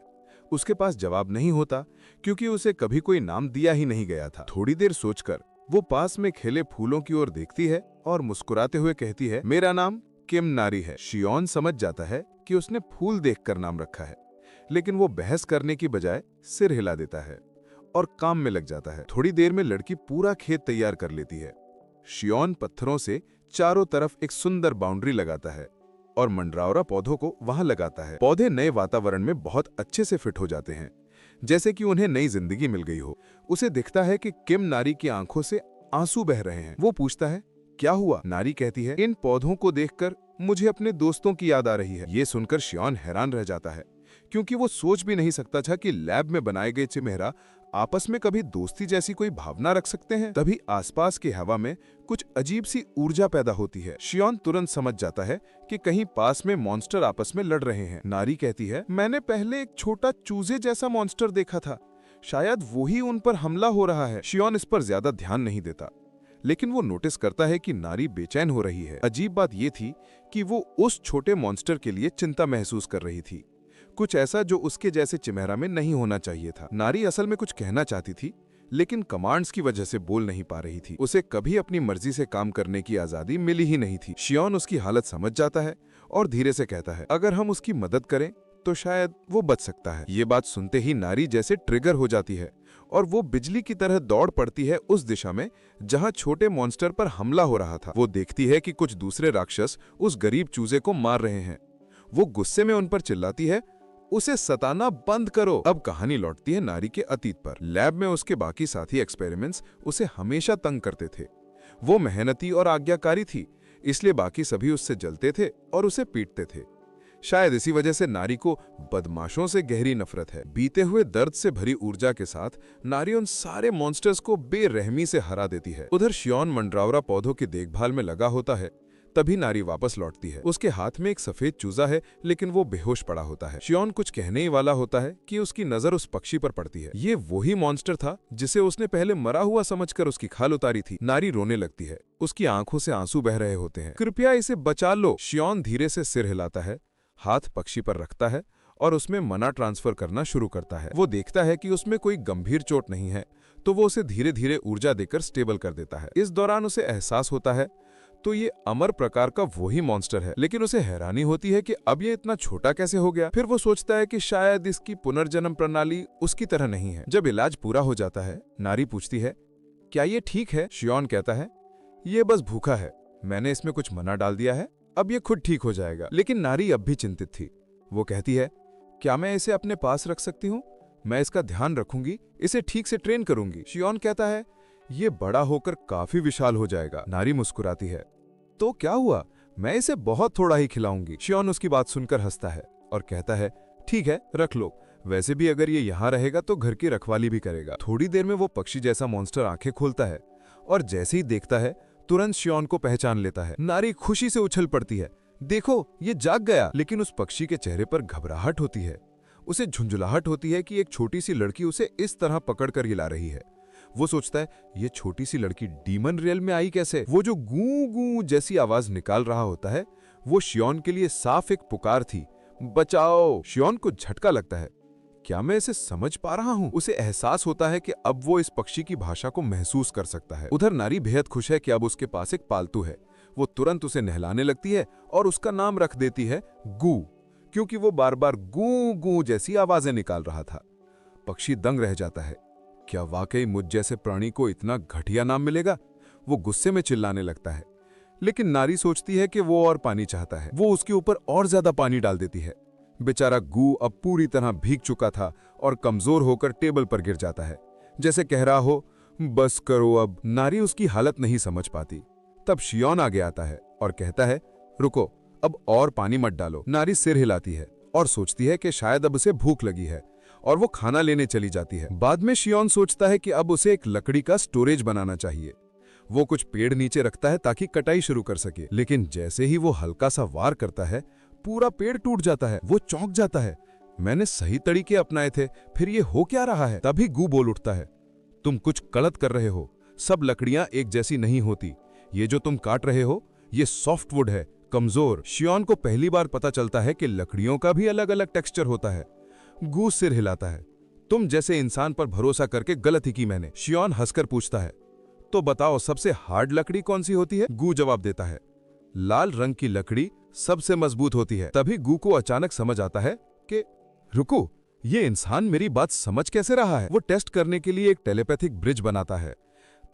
उसके पास जवाब नहीं होता, क्योंकि उसे कभी कोई नाम दिया ही नहीं गया था। थोड़ी देर सोचकर वो पास में खिले फूलों की ओर देखती है और मुस्कुराते हुए कहती है, मेरा नाम किम नारी है। शियोन समझ जाता है कि उसने फूल देखकर नाम रखा है, लेकिन वो बहस करने की बजाय सिर हिला देता है और काम में लग जाता है। थोड़ी देर में लड़की पूरा खेत तैयार कर लेती है। शियोन पत्थरों से चारों तरफ एक सुंदर बाउंड्री लगाता है और मंडरावरा पौधों को वहां लगाता है। पौधे नए वातावरण में बहुत अच्छे से फिट हो जाते हैं, जैसे कि उन्हें नई जिंदगी मिल गई हो। उसे दिखता है कि किम नारी की आंखों से आंसू बह रहे हैं। वो पूछता है, क्या हुआ? नारी कहती है, इन पौधों को देखकर मुझे अपने दोस्तों की याद आ रही है। ये सुनकर शियोन हैरान रह जाता है, क्योंकि वो सोच भी नहीं सकता था कि लैब में बनाए गए चिमेरा आपस में कभी दोस्ती जैसी कोई भावना रख सकते हैं। तभी आसपास की हवा में कुछ अजीब सी ऊर्जा पैदा होती है। शियोन तुरंत समझ जाता है कि कहीं पास में मॉन्स्टर आपस में लड़ रहे हैं। नारी कहती है, मैंने पहले एक छोटा चूजे जैसा मॉन्स्टर देखा था, शायद वही उन पर हमला हो रहा है। शियोन इस पर ज्यादा ध्यान नहीं देता, लेकिन वो नोटिस करता है कि नारी बेचैन हो रही है। अजीब बात ये थी कि वो उस छोटे मॉन्स्टर के लिए चिंता महसूस कर रही थी, कुछ ऐसा जो उसके जैसे चिमेरा में नहीं होना चाहिए था। नारी असल में कुछ कहना चाहती थी, लेकिन कमांड्स की वजह से बोल नहीं पा रही थी। उसे कभी अपनी मर्जी से काम करने की आजादी मिली ही नहीं थी। शियोन उसकी हालत समझ जाता है और धीरे से कहता है, अगर हम उसकी मदद करें तो शायद वो बच सकता है। ये बात सुनते ही नारी जैसे ट्रिगर हो जाती है और वो बिजली की तरह दौड़ पड़ती है उस दिशा में जहां छोटे मॉन्स्टर पर हमला हो रहा था। वो देखती है कि कुछ दूसरे राक्षस उस गरीब चूजे को मार रहे हैं। वो गुस्से में उन पर चिल्लाती है, उसे सताना बंद करो। अब कहानी लौटती है नारी के अतीत पर। लैब में उसके बाकी साथी एक्सपेरिमेंट्स उसे हमेशा तंग करते थे। वो मेहनती और आज्ञाकारी थी, इसलिए बाकी सभी उससे जलते थे और उसे पीटते थे। शायद इसी वजह से नारी को बदमाशों से गहरी नफरत है। बीते हुए दर्द से भरी ऊर्जा के साथ नारी उन सारे मॉन्स्टर्स को बेरहमी से हरा देती है। उधर शियोन मंडरावरा पौधों की देखभाल में लगा होता है। तभी नारी वापस लौटती है। उसके हाथ में एक सफेद चूजा है, लेकिन वो बेहोश पड़ा होता है। शियोन कुछ कहने ही वाला होता है कि उसकी नजर उस पक्षी पर पड़ती है। ये वही मॉन्स्टर था जिसे उसने पहले मरा हुआ समझकर उसकी खाल उतारी थी। नारी रोने लगती है, उसकी आंखों से आंसू बह रहे होते हैं। कृपया इसे बचा लो। शियोन धीरे से सिर हिलाता है, हाथ पक्षी पर रखता है और उसमें मना ट्रांसफर करना शुरू करता है। वो देखता है कि उसमें कोई गंभीर चोट नहीं है, तो वो उसे धीरे धीरे ऊर्जा देकर स्टेबल कर देता है। इस दौरान उसे एहसास होता है तो ये अमर प्रकार का वही मॉन्स्टर है, लेकिन उसे हैरानी होती है कि अब ये इतना छोटा कैसे हो गया। फिर वो सोचता है कि शायद इसकी पुनर्जन्म प्रणाली उसकी तरह नहीं है। जब इलाज पूरा हो जाता है, नारी पूछती है, क्या ये ठीक है? शियोन कहता है, ये बस भूखा है, मैंने इसमें कुछ मना डाल दिया है, अब ये खुद ठीक हो जाएगा। लेकिन नारी अब भी चिंतित थी। वो कहती है, क्या मैं इसे अपने पास रख सकती हूँ? मैं इसका ध्यान रखूंगी, इसे ठीक से ट्रेन करूंगी। शियोन कहता है, ये बड़ा होकर काफी विशाल हो जाएगा। नारी मुस्कुराती है, तो क्या हुआ, मैं इसे बहुत थोड़ा ही खिलाऊंगी। शियोन उसकी बात सुनकर हंसता है और कहता है, ठीक है, रख लो, वैसे भी अगर ये यहाँ रहेगा तो घर की रखवाली भी करेगा। थोड़ी देर में वो पक्षी जैसा मॉन्स्टर आंखें खोलता है और जैसे ही देखता है तुरंत शियोन को पहचान लेता है। नारी खुशी से उछल पड़ती है, देखो ये जाग गया। लेकिन उस पक्षी के चेहरे पर घबराहट होती है। उसे झुंझुलाहट होती है कि एक छोटी सी लड़की उसे इस तरह पकड़कर हिला रही है। वो सोचता है, ये छोटी सी लड़की डीमन रियल में आई कैसे? वो जो गूं गूं जैसी आवाज निकाल रहा होता है, वो शियोन के लिए साफ एक पुकार थी, बचाओ। शियोन को झटका लगता है, क्या मैं इसे समझ पा रहा हूं? उसे एहसास होता है कि अब वो इस पक्षी की भाषा को महसूस कर सकता है। उधर नारी बेहद खुश है कि अब उसके पास एक पालतू है। वो तुरंत उसे नहलाने लगती है और उसका नाम रख देती है गू, क्योंकि वो बार बार गूं गूं जैसी आवाजें निकाल रहा था। पक्षी दंग रह जाता है, क्या वाकई मुझ जैसे प्राणी को इतना घटिया नाम मिलेगा? वो गुस्से में चिल्लाने लगता है, लेकिन नारी सोचती है कि वो और पानी चाहता है। वो उसके ऊपर और ज्यादा पानी डाल देती है। बेचारा गू अब पूरी तरह भीग चुका था और कमजोर होकर टेबल पर गिर जाता है, जैसे कह रहा हो, बस करो अब। नारी उसकी हालत नहीं समझ पाती। तब शियोन आगे आता है और कहता है, रुको, अब और पानी मत डालो। नारी सिर हिलाती है और सोचती है कि शायद अब उसे भूख लगी है और वो खाना लेने चली जाती है। बाद में शियोन सोचता है कि अब उसे एक लकड़ी का स्टोरेज बनाना चाहिए। वो कुछ पेड़ नीचे रखता है ताकि कटाई शुरू कर सके, लेकिन जैसे ही वो हल्का सा वार करता है, पूरा पेड़ टूट जाता है। वो चौंक जाता है, मैंने सही तरीके अपनाए थे, फिर ये हो क्या रहा है? तभी गू बोल उठता है, तुम कुछ गलत कर रहे हो, सब लकड़ियां एक जैसी नहीं होती। ये जो तुम काट रहे हो, ये सॉफ्टवुड है, कमजोर। शियोन को पहली बार पता चलता है कि लकड़ियों का भी अलग अलग टेक्सचर होता है। गू सिर हिलाता है, तुम जैसे इंसान पर भरोसा करके गलती की मैंने। शियोन हंसकर पूछता है, तो बताओ सबसे हार्ड लकड़ी कौन सी होती है? गू जवाब देता है, लाल रंग की लकड़ी सबसे मजबूत होती है। तभी गू को अचानक समझ आता है कि रुको, ये इंसान मेरी बात समझ कैसे रहा है? वो टेस्ट करने के लिए एक टेलीपैथिक ब्रिज बनाता है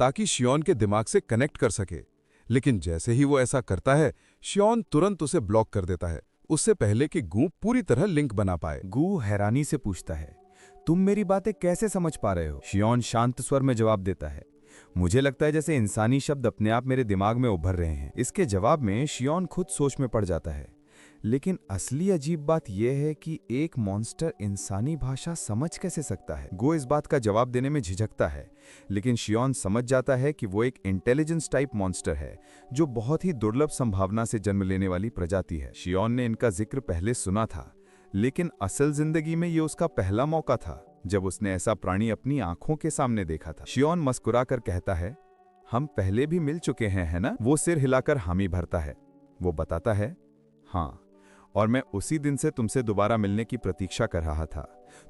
ताकि शियोन के दिमाग से कनेक्ट कर सके। लेकिन जैसे ही वो ऐसा करता है, शियोन तुरंत उसे ब्लॉक कर देता है, उससे पहले कि गू पूरी तरह लिंक बना पाए। गू हैरानी से पूछता है, तुम मेरी बातें कैसे समझ पा रहे हो? शियोन शांत स्वर में जवाब देता है, मुझे लगता है जैसे इंसानी शब्द अपने आप मेरे दिमाग में उभर रहे हैं। इसके जवाब में शियोन खुद सोच में पड़ जाता है। लेकिन असली अजीब बात यह है कि एक मॉन्स्टर इंसानी भाषा समझ कैसे सकता है? गो इस बात का जवाब देने में झिझकता है, लेकिन शियोन समझ जाता है कि वो एक इंटेलिजेंस टाइप मॉन्स्टर है जो बहुत ही दुर्लभ संभावना से जन्म लेने वाली प्रजाति है। शियोन ने इनका जिक्र पहले सुना था, लेकिन असल जिंदगी में ये उसका पहला मौका था जब उसने ऐसा प्राणी अपनी आंखों के सामने देखा था। शियोन मुस्कुरा कर कहता है, हम पहले भी मिल चुके हैं, है ना? वो सिर हिलाकर हामी भरता है। वो बताता है, हाँ, और मैं उसी दिन से तुमसे दोबारा मिलने की प्रतीक्षा कर रहा था।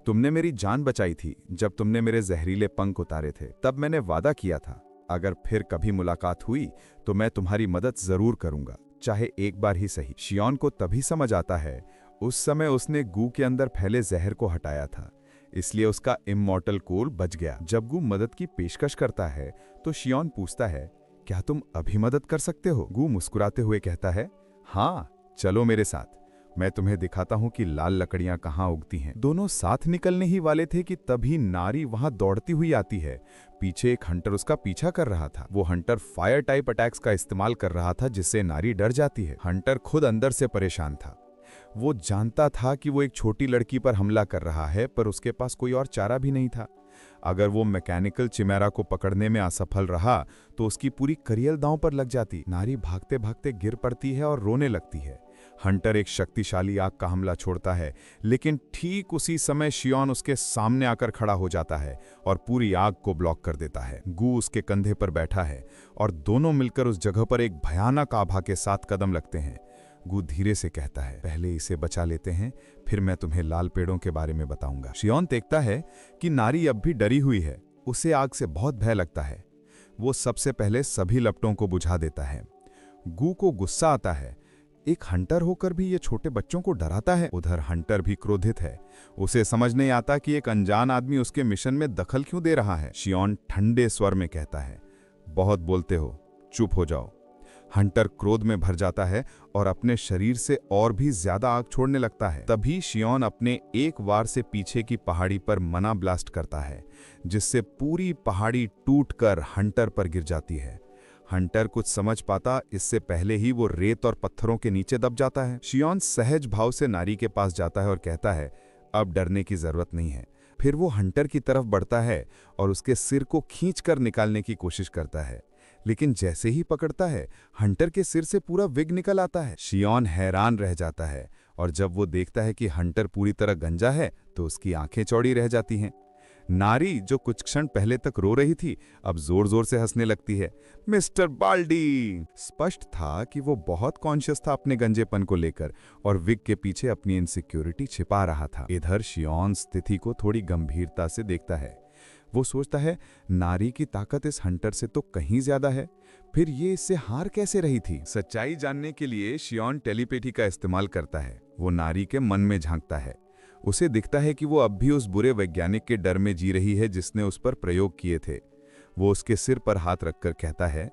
तुमने मेरी जान बचाई थी जब तुमने मेरे जहरीले पंख उतारे थे। तब मैंने वादा किया था, अगर फिर कभी मुलाकात हुई तो मैं तुम्हारी मदद जरूर करूंगा, चाहे एक बार ही सही। शियोन को तभी समझ आता है, उस समय उसने गू के अंदर फैले जहर को हटाया था, इसलिए उसका इमॉर्टल कोर बच गया। जब गू मदद की पेशकश करता है तो शियोन पूछता है, क्या तुम अभी मदद कर सकते हो? गू मुस्कुराते हुए कहता है, हाँ, चलो मेरे साथ, मैं तुम्हें दिखाता हूं कि लाल लकड़ियां कहां उगती हैं। दोनों साथ निकलने ही वाले थे कि तभी नारी वहां दौड़ती हुई आती है। पीछे एक हंटर उसका पीछा कर रहा था। वो हंटर फायर टाइप अटैक्स का इस्तेमाल कर रहा था, जिससे नारी डर जाती है। हंटर खुद अंदर से परेशान था। वो जानता था कि वो एक छोटी लड़की पर हमला कर रहा है, पर उसके पास कोई और चारा भी नहीं था। अगर वो मैकेनिकल चिमेरा को पकड़ने में असफल रहा तो उसकी पूरी करियर दांव पर लग जाती। नारी भागते भागते गिर पड़ती है और रोने लगती है। हंटर एक शक्तिशाली आग का हमला छोड़ता है, लेकिन ठीक उसी समय शियोन उसके सामने आकर खड़ा हो जाता है और पूरी आग को ब्लॉक कर देता है। गू उसके कंधे पर बैठा है और दोनों मिलकर उस जगह पर एक भयानक आभा के साथ कदम लगते हैं। गू धीरे से कहता है, पहले इसे बचा लेते हैं, फिर मैं तुम्हें लाल पेड़ों के बारे में बताऊंगा। शियोन देखता है कि नारी अब भी डरी हुई है। उसे आग से बहुत भय लगता है। वो सबसे पहले सभी लपटों को बुझा देता है। गू को गुस्सा आता है, एक हंटर होकर भी ये छोटे बच्चों को डराता है। उधर हंटर भी क्रोधित है। उसे समझ नहीं आता कि एक अनजान आदमी उसके मिशन में दखल क्यों दे रहा है। शियोन ठंडे स्वर में कहता है, बहुत बोलते हो, चुप हो जाओ। हंटर क्रोध में भर जाता है और अपने शरीर से और भी ज्यादा आग छोड़ने लगता है। तभी शियोन अपने एक वार से पीछे की पहाड़ी पर मना ब्लास्ट करता है, जिससे पूरी पहाड़ी टूटकर हंटर पर गिर जाती है। हंटर कुछ समझ पाता इससे पहले ही वो रेत और पत्थरों के नीचे दब जाता है। शियोन सहज भाव से नारी के पास जाता है और कहता है, अब डरने की जरूरत नहीं है। फिर वो हंटर की तरफ बढ़ता है और उसके सिर को खींचकर निकालने की कोशिश करता है, लेकिन जैसे ही पकड़ता है, हंटर के सिर से पूरा विग निकल आता है। शियोन हैरान रह जाता है और जब वो देखता है कि हंटर पूरी तरह गंजा है तो उसकी आंखें चौड़ी रह जाती हैं। नारी, जो कुछ क्षण पहले तक रो रही थी, अब जोर जोर से हंसने लगती है। मिस्टर बाल्डी! स्पष्ट था कि वो बहुत कॉन्शियस था अपने गंजेपन को लेकर और विग के पीछे अपनी इनसिक्योरिटी छिपा रहा था। इधर शियोन स्थिति को थोड़ी गंभीरता से देखता है। वो सोचता है, नारी की ताकत इस हंटर से तो कहीं ज्यादा है, फिर ये इससे हार कैसे रही थी? सच्चाई जानने के लिए शियोन टेलीपैथी का इस्तेमाल करता है। वो नारी के मन में झांकता है। उसे दिखता है कि वो अब भी उस बुरे वैज्ञानिक के डर में जी रही है जिसने उस पर प्रयोग किए थे। वो उसके सिर पर हाथ रखकर कहता है,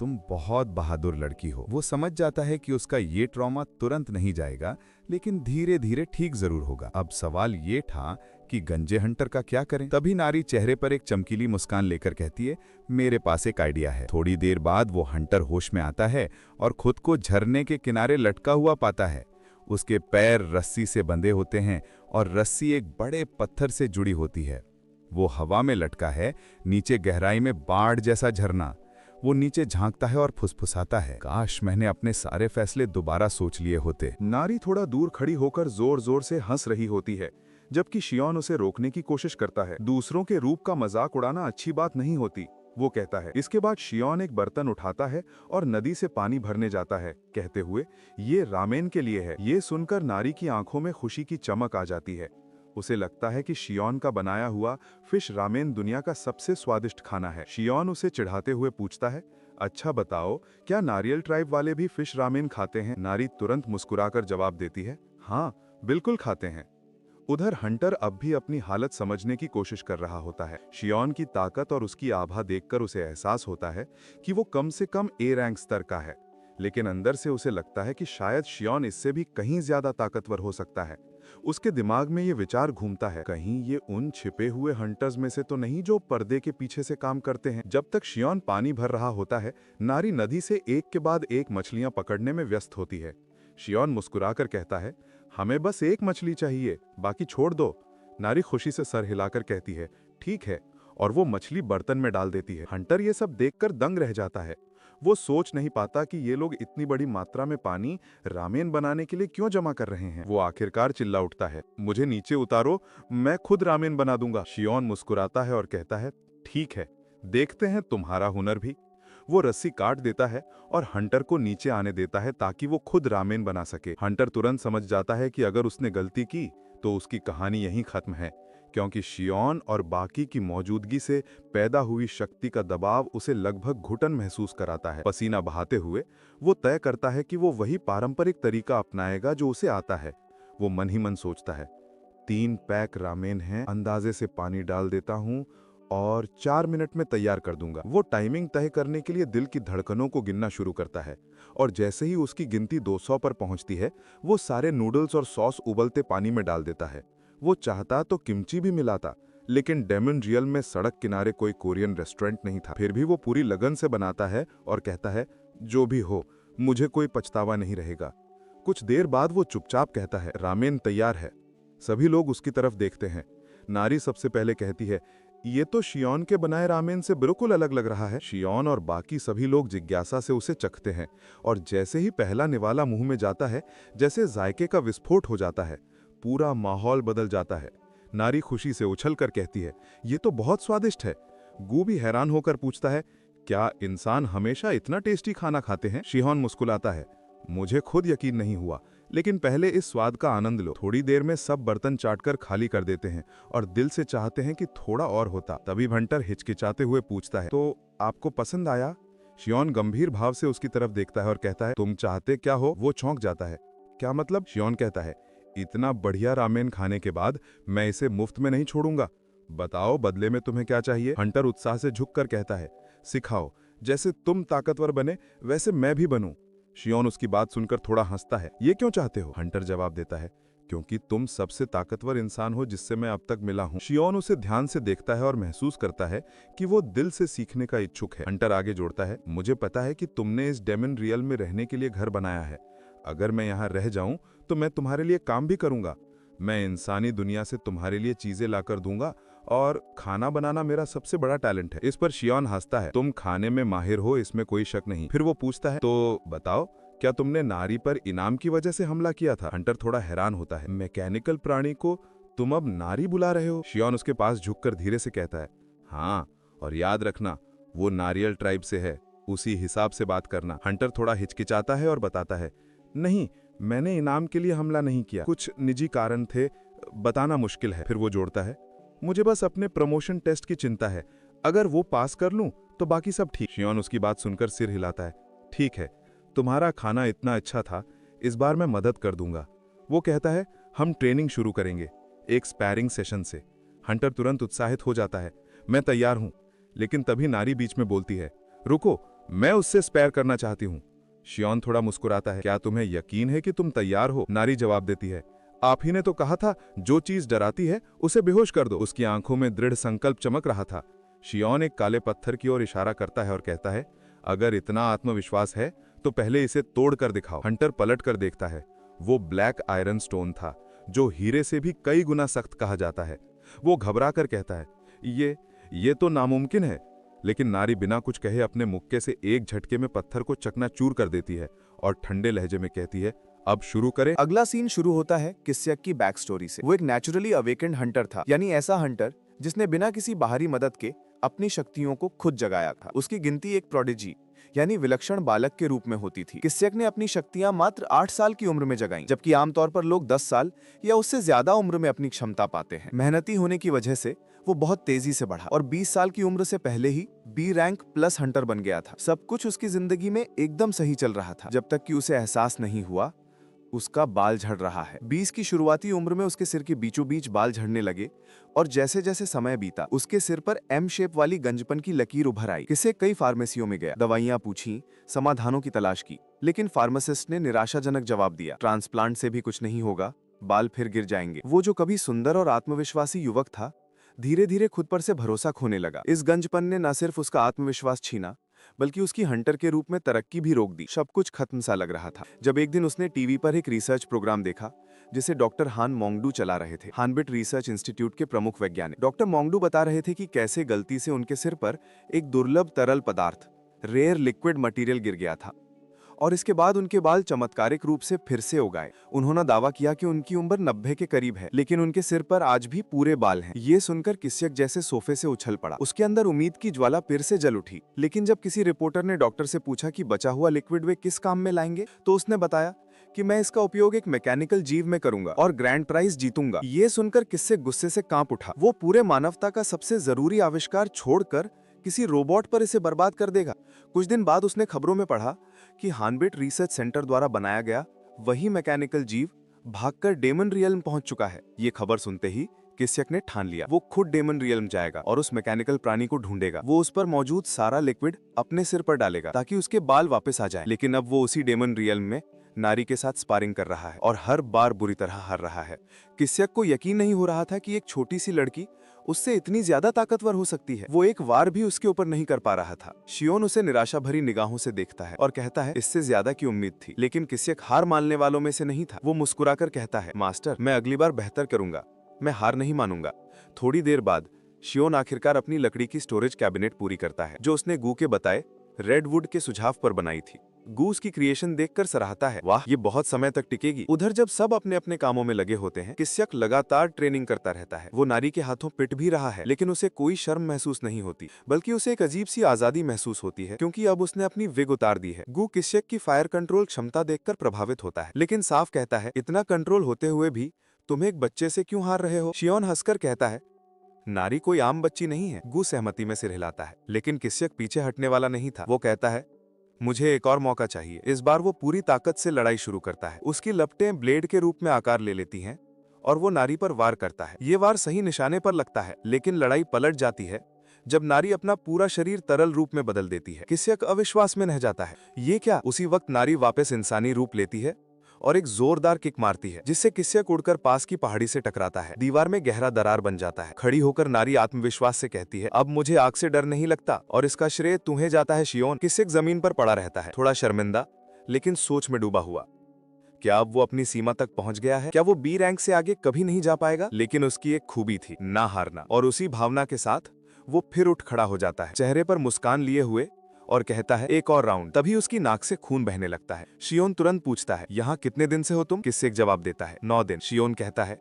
तुम बहुत बहादुर लड़की हो। वो समझ जाता है कि उसका ये ट्रॉमा तुरंत नहीं जाएगा, लेकिन धीरे धीरे ठीक जरूर होगा। अब सवाल ये था कि गंजे हंटर का क्या करें? तभी नारी चेहरे पर एक चमकीली मुस्कान लेकर कहती है, मेरे पास एक आइडिया है। थोड़ी देर बाद वो हंटर होश में आता है और खुद को झरने के किनारे लटका हुआ पाता है। उसके पैर रस्सी से बंधे होते हैं और रस्सी एक बड़े पत्थर से जुड़ी होती है। वो हवा में लटका है, नीचे गहराई में बाढ़ जैसा झरना। वो नीचे झांकता है और फुसफुसाता है, काश मैंने अपने सारे फैसले दोबारा सोच लिए होते। नारी थोड़ा दूर खड़ी होकर जोर जोर से हंस रही होती है, जबकि शियोन उसे रोकने की कोशिश करता है। दूसरों के रूप का मजाक उड़ाना अच्छी बात नहीं होती, वो कहता है। इसके बाद शियोन एक बर्तन उठाता है और नदी से पानी भरने जाता है, कहते हुए, ये रामेन के लिए है। ये सुनकर नारी की आंखों में खुशी की चमक आ जाती है। उसे लगता है कि शियोन का बनाया हुआ फिश रामेन दुनिया का सबसे स्वादिष्ट खाना है। शियोन उसे चिढ़ाते हुए पूछता है, अच्छा बताओ, क्या नारियल ट्राइब वाले भी फिश रामेन खाते हैं? नारी तुरंत मुस्कुराकर जवाब देती है, हाँ, बिल्कुल खाते हैं। उधर हंटर अब भी अपनी हालत समझने की कोशिश कर रहा होता है। शियोन की ताकत और उसकी आभा देखकर उसे एहसास होता है कि वो कम से कम ए रैंक स्तर का है, लेकिन अंदर से उसे लगता है कि शायद शियोन इससे भी कहीं ज्यादा ताकतवर हो सकता है। उसके दिमाग में ये विचार घूमता है, कहीं ये उन छिपे हुए हंटर्स में से तो नहीं जो पर्दे के पीछे से काम करते हैं। जब तक शियोन पानी भर रहा होता है, नारी नदी से एक के बाद एक मछलियां पकड़ने में व्यस्त होती है। शियोन मुस्कुराकर कहता है, हमें बस एक मछली चाहिए, बाकी छोड़ दो। नारी खुशी से सर हिलाकर कहती है, ठीक है, और वो मछली बर्तन में डाल देती है। हंटर ये सब देखकर दंग रह जाता है। वो सोच नहीं पाता कि ये लोग इतनी बड़ी मात्रा में पानी रामेन बनाने के लिए क्यों जमा कर रहे हैं। वो आखिरकार चिल्ला उठता है, मुझे नीचे उतारो, मैं खुद रामेन बना दूंगा। शियोन मुस्कुराता है और कहता है, ठीक है, देखते हैं तुम्हारा हुनर भी। वो रस्सी काट देता है और हंटर को नीचे आने देता है ताकि वो खुद रामेन बना सके। हंटर तुरंत समझ जाता है कि अगर उसने गलती की तो उसकी कहानी यहीं खत्म है, क्योंकि शियोन और बाकी की मौजूदगी से पैदा हुई शक्ति का दबाव उसे लगभग घुटन महसूस कराता है। पसीना बहाते हुए वो तय करता है कि वो वही पारंपरिक तरीका अपनाएगा जो उसे आता है। वो मन ही मन सोचता है, 3 पैक रामेन हैं, अंदाजे से पानी डाल देता हूँ और 4 मिनट में तैयार कर दूंगा। वो टाइमिंग तय करने के लिए दिल की धड़कनों को गिनना शुरू करता है, और जैसे ही उसकी गिनती 200 पर पहुंचती है, वो सारे नूडल्स और सॉस उबलते पानी में डाल देता है। वो चाहता तो किमची भी मिलाता, लेकिन डेमन रियल में सड़क किनारे कोई कोरियन रेस्टोरेंट नहीं था। फिर भी वो पूरी लगन से बनाता है और कहता है, जो भी हो, मुझे कोई पछतावा नहीं रहेगा। कुछ देर बाद वो चुपचाप कहता है, रामेन तैयार है। सभी लोग उसकी तरफ देखते हैं। नारी सबसे पहले कहती है, ये तो शियोन के बनाए रामेन से बिल्कुल अलग लग रहा है। शियोन और बाकी सभी लोग जिज्ञासा से उसे चखते हैं, और जैसे ही पहला निवाला मुंह में जाता है, जैसे जायके का विस्फोट हो जाता है, पूरा माहौल बदल जाता है। नारी खुशी से उछलकर कहती है, ये तो बहुत स्वादिष्ट है। गू भी हैरान होकर पूछता है, क्या इंसान हमेशा इतना टेस्टी खाना खाते हैं? शियोन मुस्कुलाता है, मुझे खुद यकीन नहीं हुआ, लेकिन पहले इस स्वाद का आनंद लो। थोड़ी देर में सब बर्तन चाटकर खाली कर देते हैं और दिल से चाहते हैं कि थोड़ा और होता। तभी हंटर हिचकिचाते हुए पूछता है, तो आपको पसंद आया? शियोन गंभीर भाव से उसकी तरफ देखता है और कहता है, तुम चाहते क्या हो? वो चौंक जाता है, क्या मतलब? शियोन कहता है, इतना बढ़िया रामेन खाने के बाद मैं इसे मुफ्त में नहीं छोड़ूंगा। बताओ, बदले में तुम्हें क्या चाहिए? हंटर उत्साह से झुककर कहता है, सिखाओ, जैसे तुम ताकतवर बने वैसे मैं भी बनूं। शियोन उसकी बात सुनकर थोड़ा हंसता है, ये क्यों चाहते हो? हंटर जवाब देता है, क्योंकि तुम सबसे ताकतवर इंसान हो जिससे मैं अब तक मिला हूं। शियोन उसे ध्यान से देखता है और महसूस करता है कि वो दिल से सीखने का इच्छुक है। हंटर आगे जोड़ता है, मुझे पता है कि तुमने इस डेमन रियल में रहने के लिए घर बनाया है। अगर मैं यहाँ रह जाऊं तो मैं तुम्हारे लिए काम भी करूंगा। मैं इंसानी दुनिया से तुम्हारे लिए चीजें लाकर दूंगा, और खाना बनाना मेरा सबसे बड़ा टैलेंट है। इस पर शियोन हंसता है, तुम खाने में माहिर हो, इसमें कोई शक नहीं। फिर वो पूछता है, तो बताओ, क्या तुमने नारी पर इनाम की वजह से हमला किया था? हंटर थोड़ा हैरान होता है, मैकेनिकल प्राणी को तुम अब नारी बुला रहे हो? शियोन उसके पास झुककर धीरे से कहता है, हाँ, और याद रखना, वो नारियल ट्राइब से है, उसी हिसाब से बात करना। हंटर थोड़ा हिचकिचाता है और बताता है, नहीं, मैंने इनाम के लिए हमला नहीं किया, कुछ निजी कारण थे, बताना मुश्किल है। फिर वो जोड़ता है, मुझे बस अपने प्रमोशन टेस्ट की चिंता है, अगर वो पास कर लूं तो बाकी सब ठीक। शियोन उसकी बात सुनकर सिर हिलाता है, ठीक है, तुम्हारा खाना इतना अच्छा था, इस बार मैं मदद कर दूंगा। वो कहता है, हम ट्रेनिंग शुरू करेंगे, एक स्पैरिंग सेशन से। हंटर तुरंत उत्साहित हो जाता है, मैं तैयार हूं। लेकिन तभी नारी बीच में बोलती है, रुको, मैं उससे स्पैर करना चाहती हूं। शियोन थोड़ा मुस्कुराता है, क्या तुम्हें यकीन है कि तुम तैयार हो? नारी जवाब देती है, आप ही ने तो कहा था, जो चीज डराती है उसे बेहोश कर दो। उसकी आंखों में दृढ़ संकल्प चमक रहा था। शियोन एक काले पत्थर की ओर इशारा करता है और कहता है, अगर इतना आत्मविश्वास है तो पहले इसे तोड़ कर दिखाओ। हंटर पलट कर देखता है, वो ब्लैक आयरन स्टोन था, जो हीरे से भी कई गुना सख्त कहा जाता है। वो घबरा कर कहता है, ये तो नामुमकिन है। लेकिन नारी बिना कुछ कहे अपने मुक्के से एक झटके में पत्थर को चकनाचूर कर देती है और ठंडे लहजे में कहती है, अब शुरू करें। अगला सीन शुरू होता है किस्यक की बैक स्टोरी से। वो एक नेचुरली अवेकेंड हंटर था, यानी ऐसा हंटर जिसने बिना किसी बाहरी मदद के अपनी शक्तियों को खुद जगाया था। उसकी गिनती एक प्रोडिजी यानी विलक्षण बालक के रूप में होती थी। किस्यक ने अपनी शक्तियां मात्र 8 साल की उम्र में जगाईं, जबकि आमतौर पर लोग 10 साल या उससे ज्यादा उम्र में अपनी क्षमता पाते हैं। मेहनती होने की वजह से वो बहुत तेजी से बढ़ा और 20 साल की उम्र से पहले ही बी रैंक प्लस हंटर बन गया था। सब कुछ उसकी जिंदगी में एकदम सही चल रहा था, जब तक कि उसे एहसास नहीं हुआ उसका बाल झड़ रहा है। 20 की शुरुआती उम्र में उसके सिर के बीचों बीच बाल झड़ने लगे और जैसे जैसे समय बीता उसके सिर पर एम शेप वाली गंजपन की लकीर उभर आई। किसे कई फार्मेसियों में गया, दवाइयां पूछी, समाधानों की तलाश की, लेकिन फार्मासिस्ट ने निराशाजनक जवाब दिया, ट्रांसप्लांट से भी कुछ नहीं होगा, बाल फिर गिर जाएंगे। वो जो कभी सुंदर और आत्मविश्वासी युवक था, धीरे धीरे खुद पर से भरोसा खोने लगा। इस गंजपन ने न सिर्फ उसका आत्मविश्वास छीना, बल्कि उसकी हंटर के रूप में तरक्की भी रोक दी। सब कुछ खत्म सा लग रहा था जब एक दिन उसने टीवी पर एक रिसर्च प्रोग्राम देखा जिसे डॉक्टर हान मोंगडू चला रहे थे। हानबिट रिसर्च इंस्टीट्यूट के प्रमुख वैज्ञानिक डॉक्टर मोंगडू बता रहे थे कि कैसे गलती से उनके सिर पर एक दुर्लभ तरल पदार्थ, रेयर लिक्विड मटेरियल गिर गया था और इसके बाद उनके बाल चमत्कारिक रूप से फिर से उगाए। उन्होंने दावा किया कि उनकी उम्र 90 के करीब है, लेकिन उनके सिर पर आज भी पूरे बाल हैं। ये सुनकर किस्यक जैसे सोफे से उछल पड़ा। उसके अंदर उम्मीद की ज्वाला फिर से जल उठी। लेकिन जब किसी रिपोर्टर ने डॉक्टर से पूछा कि बचा हुआ लिक्विड वे किस काम में लाएंगे, तो उसने बताया कि मैं इसका उपयोग एक मैकेनिकल जीव में करूंगा और ग्रैंड प्राइज जीतूंगा। ये सुनकर किस्यक गुस्से से कांप उठा। वो पूरे मानवता का सबसे जरूरी आविष्कार छोड़कर किसी रोबोट पर इसे बर्बाद कर देगा। कुछ दिन बाद उसने खबरों में पढ़ा कि हानबिट रिसर्च सेंटर द्वारा बनाया गया वही मैकेनिकल जीव भागकर डेमन रियल्म पहुंच चुका है। ये खबर सुनते ही किस्यक ने ठान लिया वो खुद डेमन रियल्म जाएगा और उस मैकेनिकल प्राणी को ढूंढेगा। वो उस पर मौजूद सारा लिक्विड अपने सिर पर डालेगा ताकि उसके बाल वापस आ जाएं। लेकिन अब वो उसी डेमन रियल्म में नारी के साथ स्पारिंग कर रहा है और हर बार बुरी तरह हार रहा है। किस्यक को यकीन नहीं हो रहा था कि एक छोटी सी लड़की उससे इतनी ज्यादा ताकतवर हो सकती है। वो एक वार भी उसके ऊपर नहीं कर पा रहा था। शियोन उसे निराशा भरी निगाहों से देखता है और कहता है इससे ज्यादा की उम्मीद थी। लेकिन किस्यक हार मानने वालों में से नहीं था। वो मुस्कुराकर कहता है, मास्टर, मैं अगली बार बेहतर करूंगा, मैं हार नहीं मानूंगा। थोड़ी देर बाद शियोन आखिरकार अपनी लकड़ी की स्टोरेज कैबिनेट पूरी करता है, जो उसने गू के बताए रेडवुड के सुझाव पर बनाई थी। गूस की क्रिएशन देखकर सराहता है, वाह, ये बहुत समय तक टिकेगी। उधर जब सब अपने अपने कामों में लगे होते हैं, किस्यक लगातार ट्रेनिंग करता रहता है। वो नारी के हाथों पिट भी रहा है, लेकिन उसे कोई शर्म महसूस नहीं होती, बल्कि उसे एक अजीब सी आजादी महसूस होती है, क्योंकि अब उसने अपनी विग उतार दी है। गू किस्यक की फायर कंट्रोल क्षमता देखकर प्रभावित होता है, लेकिन साफ कहता है, इतना कंट्रोल होते हुए भी तुम एक बच्चे से क्यों हार रहे हो? शियोन हंसकर कहता है, नारी कोई आम बच्ची नहीं है। गू सहमति में सिर हिलाता है, लेकिन किस्यक पीछे हटने वाला नहीं था। वो कहता है, मुझे एक और मौका चाहिए। इस बार वो पूरी ताकत से लड़ाई शुरू करता है। उसकी लपटें ब्लेड के रूप में आकार ले लेती हैं और वो नारी पर वार करता है। ये वार सही निशाने पर लगता है, लेकिन लड़ाई पलट जाती है जब नारी अपना पूरा शरीर तरल रूप में बदल देती है। किस्यक अविश्वास में रह जाता है, ये क्या? उसी वक्त नारी वापस इंसानी रूप लेती है और एक जोरदार किक मारती है, जिससे किस्यक उड़कर पास की पहाड़ी से टकराता है। दीवार में गहरा दरार बन जाता है। खड़ी होकर नारी आत्मविश्वास से कहती है, अब मुझे आग से डर नहीं लगता और इसका श्रेय तुम्हें जाता है शियोन। किस्यक जमीन पर पड़ा रहता है, थोड़ा शर्मिंदा लेकिन सोच में डूबा हुआ। क्या अब वो अपनी सीमा तक पहुंच गया है? क्या वो बी रैंक से आगे कभी नहीं जा पाएगा? लेकिन उसकी एक खूबी थी, ना हारना, और उसी भावना के साथ वो फिर उठ खड़ा हो जाता है, चेहरे पर मुस्कान लिए हुए, और कहता है, एक और राउंड। तभी उसकी नाक से खून बहने लगता है। शियोन तुरंत पूछता है, यहाँ कितने दिन से हो तुम? किस्यक जवाब देता है, 9 दिन। शियोन कहता है,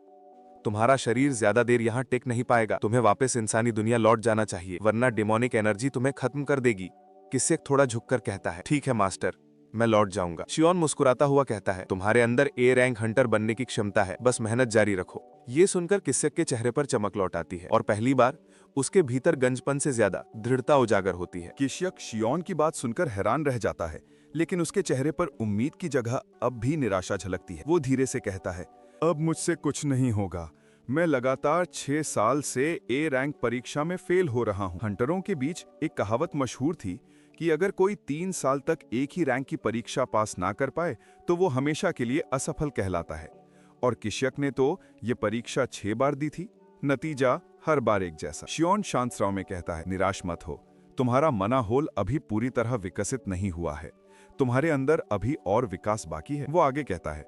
तुम्हारा शरीर ज्यादा देर यहाँ टिक नहीं पाएगा। तुम्हें वापस इंसानी दुनिया लौट जाना चाहिए, वरना डेमोनिक एनर्जी तुम्हें खत्म कर देगी। किस्यक थोड़ा झुककर कहता है, ठीक है मास्टर, मैं लौट जाऊंगा। शियोन मुस्कुराता हुआ कहता है, तुम्हारे अंदर ए रैंक हंटर बनने की क्षमता है, बस मेहनत जारी रखो। ये सुनकर किस्यक के चेहरे पर चमक लौट आती है और पहली बार उसके भीतर गंजपन से ज्यादा दृढ़ता उजागर होती है। किस्यक शियोन की बात सुनकर हैरान रह जाता है, लेकिन उसके चेहरे पर उम्मीद की जगह अब भी निराशा झलकती है। वो धीरे से कहता है, अब मुझसे कुछ नहीं होगा। मैं लगातार 6 साल से ए रैंक परीक्षा में फेल हो रहा हूँ। हंटरों के बीच एक कहावत मशहूर थी कि अगर कोई 3 साल तक एक ही रैंक की परीक्षा पास ना कर पाए तो वो हमेशा के लिए असफल कहलाता है। और किस्यक ने तो ये परीक्षा 6 बार दी थी, नतीजा हर बार एक जैसा। शियोन शांत स्वर में कहता है, निराश मत हो, तुम्हारा मना होल अभी पूरी तरह विकसित नहीं हुआ है, तुम्हारे अंदर अभी और विकास बाकी है। वो आगे कहता है,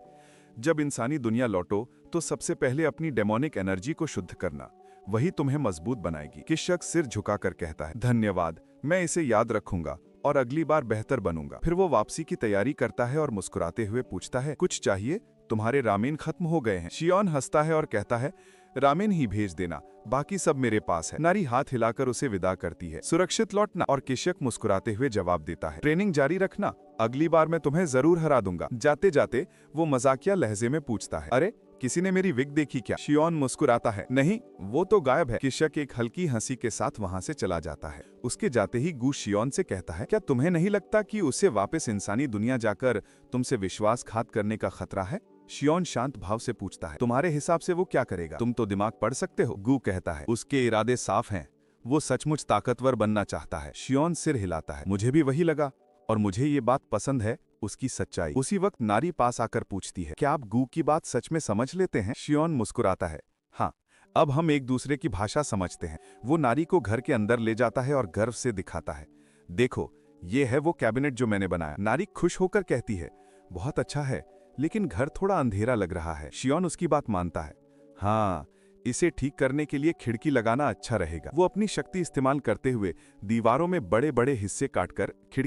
जब इंसानी दुनिया लौटो तो सबसे पहले अपनी डेमोनिक एनर्जी को शुद्ध करना, वही तुम्हें मजबूत बनाएगी। किस्यक सिर झुकाकर कहता है, धन्यवाद, मैं इसे याद रखूंगा और अगली बार बेहतर बनूंगा। फिर वो वापसी की तैयारी करता है और मुस्कुराते हुए पूछता है, कुछ चाहिए? तुम्हारे रामेन खत्म हो गए हैं। शियोन हंसता है और कहता है, रामेन ही भेज देना, बाकी सब मेरे पास है। नारी हाथ हिलाकर उसे विदा करती है। सुरक्षित लौटना। और किशक मुस्कुराते हुए जवाब देता है, ट्रेनिंग जारी रखना, अगली बार मैं तुम्हें जरूर हरा दूंगा। जाते जाते वो मजाकिया लहजे में पूछता है, अरे किसी ने मेरी विग देखी क्या? शियोन मुस्कुराता है, नहीं, वो तो गायब है। किशक एक हल्की हंसी के साथ वहां से चला जाता है। उसके जाते ही गू शियोन से कहता है, क्या तुम्हें नहीं लगता कि उसे वापस इंसानी दुनिया जाकर तुमसे विश्वासघात करने का खतरा है? शियोन शांत भाव से पूछता है, तुम्हारे हिसाब से वो क्या करेगा? तुम तो दिमाग पढ़ सकते हो। गू कहता है, उसके इरादे साफ हैं, वो सचमुच ताकतवर बनना चाहता है। शियोन सिर हिलाता है, मुझे भी वही लगा, और मुझे ये बात पसंद है, उसकी सच्चाई। उसी वक्त नारी पास आकर पूछती है, क्या आप गू की बात सच में समझ लेते हैं? शियोन मुस्कुराता है, हाँ, अब हम एक दूसरे की भाषा समझते हैं। वो नारी को घर के अंदर ले जाता है और गर्व से दिखाता है, देखो, ये है वो कैबिनेट जो मैंने बनाया। नारी खुश होकर कहती है, बहुत अच्छा है, लेकिन घर थोड़ा अंधेरा लग रहा है। शियोन उसकी बात मानता है, हाँ, इसे ठीक करने के लिए खिड़की लगाना अच्छा रहेगा। वो अपनी शक्ति इस्तेमाल करते हुए दीवारों में बड़े बड़े हिस्से काटकर खिड़की